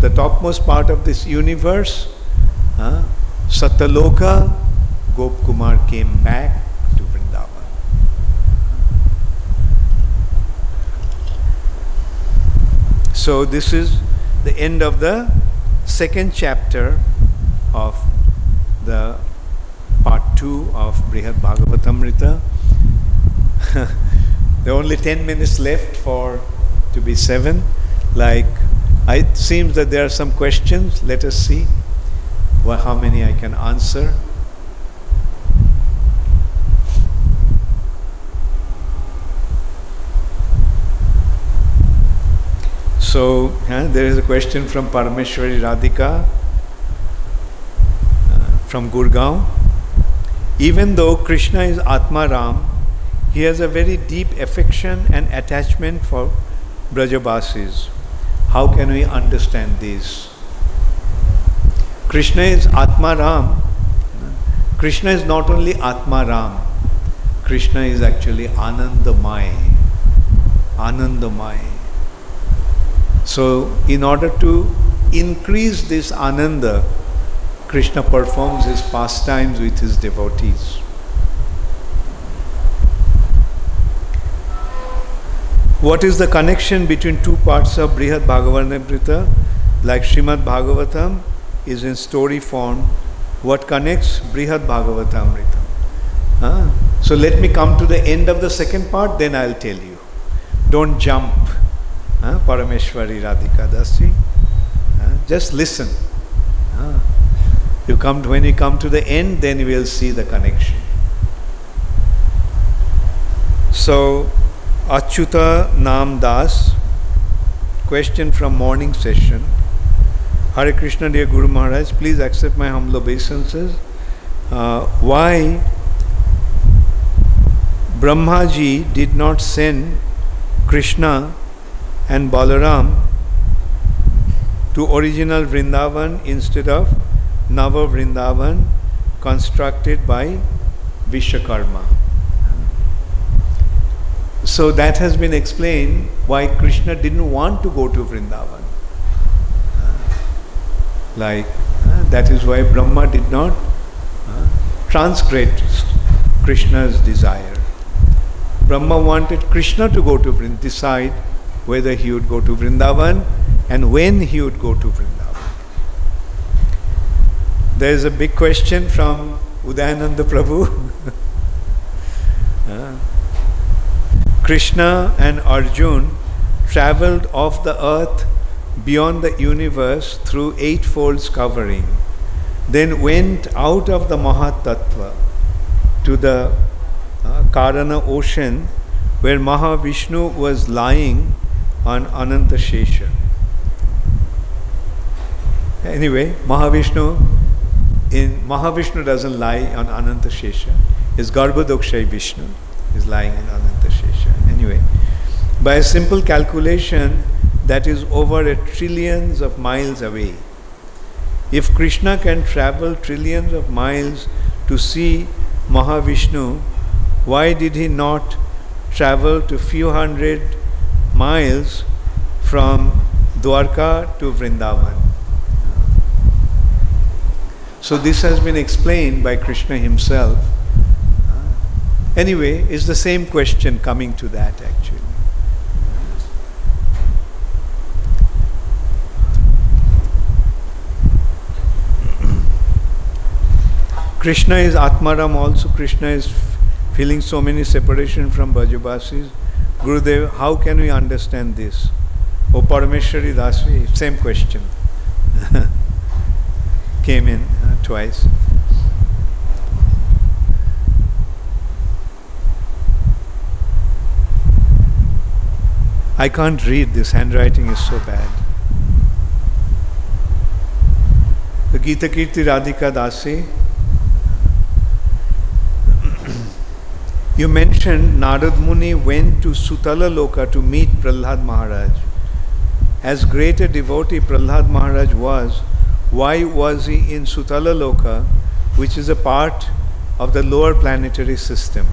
the topmost part of this universe, Satyaloka, Gopkumar came back to Vrindavan. So this is the end of the second chapter of the part 2 of Brihad Bhagavatamritam. There are only 10 minutes left to be 7. It seems that there are some questions. Let us see how many I can answer. So, there is a question from Parameshwari Radhika from Gurgaon. Even though Krishna is Atma Ram, he has a very deep affection and attachment for Brajabasis. How can we understand this? Krishna is Atma Ram. Krishna is not only Atma Ram. Krishna is actually Anandamai. Anandamai. So, in order to increase this Ananda, Krishna performs his pastimes with his devotees. What is the connection between two parts of Brihad Bhagavatamritam? Like Srimad Bhagavatam is in story form, what connects Brihad Bhagavatamritam? So let me come to the end of the second part, then I'll tell you. Don't jump, Parameshwari Radhika Dasi. Just listen. When you come to the end, then you will see the connection. So, Achyuta Nam Das, question from morning session. Hare Krishna, dear Guru Maharaj, please accept my humble obeisances. Why Brahmaji did not send Krishna and Balaram to original Vrindavan instead of Nava Vrindavan constructed by Vishwakarma? So that has been explained why Krishna didn't want to go to Vrindavan. That is why Brahma did not transgress Krishna's desire. Brahma wanted Krishna to go to Vrindavan, decide whether he would go to Vrindavan and when he would go to Vrindavan. There is a big question from Udayananda Prabhu. Krishna and Arjun travelled off the earth beyond the universe through 8 folds covering, then went out of the Mahatattva to the Karana ocean where Mahavishnu was lying on Ananta Shesha. Anyway, Mahavishnu doesn't lie on Ananta Shesha. His Garbhodakshay Vishnu is lying in Ananta Shesha. Anyway, by a simple calculation, that is over a trillions of miles away. If Krishna can travel trillions of miles to see Mahavishnu, why did he not travel to few hundred miles from Dwarka to Vrindavan? So this has been explained by Krishna himself. Anyway, it's the same question coming to that actually. Krishna is Atmaram also. Krishna is feeling so many separation from Brajabasis. Gurudev, how can we understand this? O Parameshwari Dasvi, same question. Came in twice. I can't read, this handwriting is so bad. The Gita Kirti Radhika Dasi, you mentioned Narad Muni went to Sutala Loka to meet Prahlad Maharaj. As great a devotee Prahlad Maharaj was, why was he in Sutala Loka, which is a part of the lower planetary system?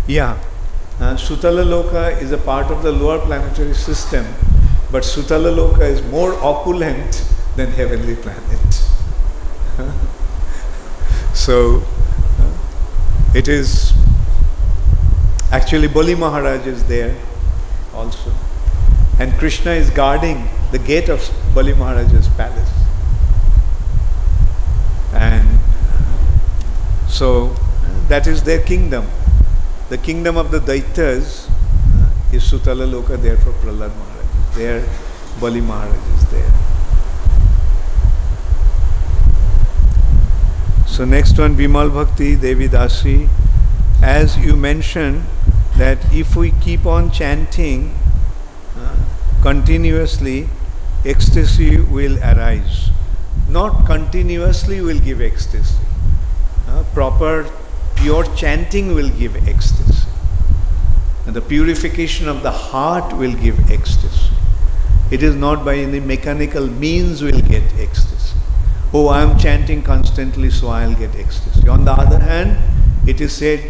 Yeah, Sutala Loka is a part of the lower planetary system, but Sutala Loka is more opulent than heavenly planet. So, it is actually Bali Maharaj is there also, and Krishna is guarding the gate of Bali Maharaj's palace. And so that is their kingdom. The kingdom of the Daityas is Sutala Loka, there for Prahlad Maharaj. There Bali Maharaj is there. So next one, Vimal Bhakti Devi Dasi. As you mentioned that if we keep on chanting continuously, ecstasy will arise. Not continuously will give ecstasy. Proper pure chanting will give ecstasy. And the purification of the heart will give ecstasy. It is not by any mechanical means we'll get ecstasy. Oh, I am chanting constantly, so I'll get ecstasy. On the other hand, it is said,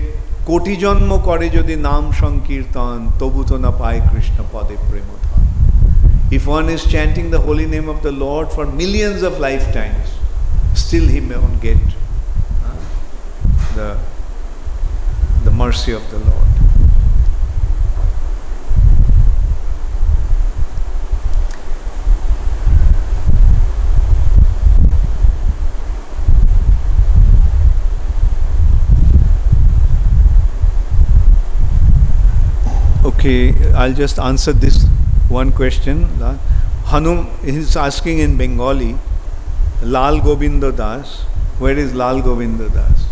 Koti janmo kore jodi naam sankirtan, tobu to na pai Krishna pade premodhan. If one is chanting the holy name of the Lord for millions of lifetimes, still he may not get the mercy of the Lord. Okay, I'll just answer this one question. Hanum is asking in Bengali, Lal Govinda Das, where is Lal Govinda Das?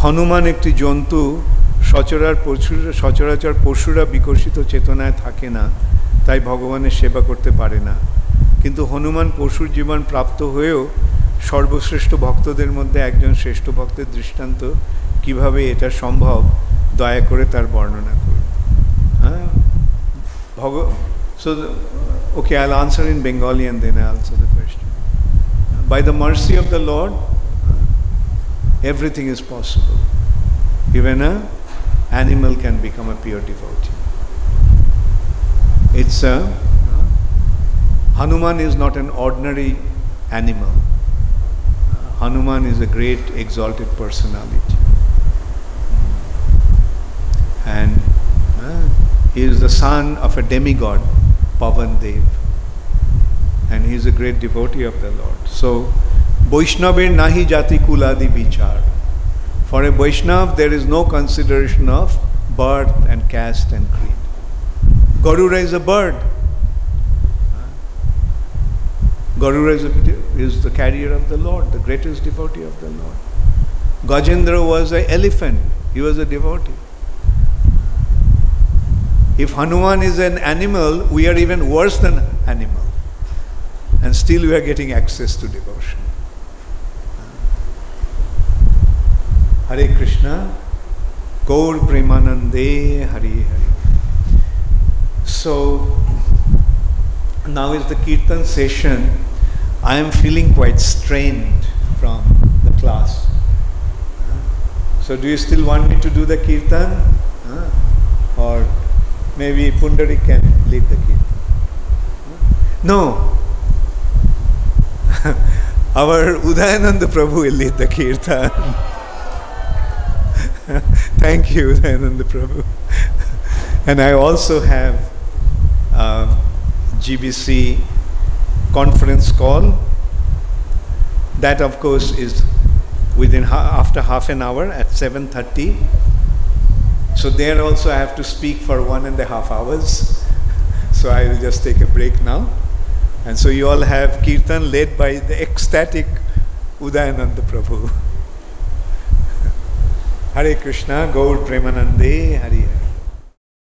Hanuman একটি জন্তু সচরাচর পশুরা বিকশিত চেতনায় থাকে না, তাই ভগবানের সেবা করতে পারে না। কিন্তু হনুমান পশুর জীবন প্রাপ্ত হয়েও সর্বশ্রেষ্ঠ ভক্তদের মধ্যে একজন শ্রেষ্ঠ ভক্তের দৃষ্টান্ত কিভাবে এটা সম্ভব, দয়া করে তার বর্ণনা করুন। So, okay, I'll answer in Bengali and then I'll answer the question. By the mercy of the Lord, everything is possible. Even an animal can become a pure devotee. It's Hanuman is not an ordinary animal. Hanuman is a great exalted personality. And he is the son of a demigod, Pavan Dev. And he is a great devotee of the Lord. So, Vaishnavir nahi jati kuladi vichar. For a Vaishnav, there is no consideration of birth and caste and creed. Garuda is a bird. Garuda is the carrier of the Lord, the greatest devotee of the Lord. Gajendra was an elephant. He was a devotee. If Hanuman is an animal, we are even worse than animal. And still we are getting access to devotion. Hare Krishna, Gaur Premanande, Hare Hare. So, now is the Kirtan session. I am feeling quite strained from the class. So, do you still want me to do the Kirtan? Or maybe Pundari can lead the Kirtan? No. Our Udayananda Prabhu will lead the Kirtan. Thank you, Udayananda Prabhu. And I also have GBC conference call That of course is within after half an hour at 7:30. So there also I have to speak for 1.5 hours. So I will just take a break now. And so you all have Kirtan led by the ecstatic Udayananda Prabhu. Hare Krishna, Gaur Premanande, Hare Hare.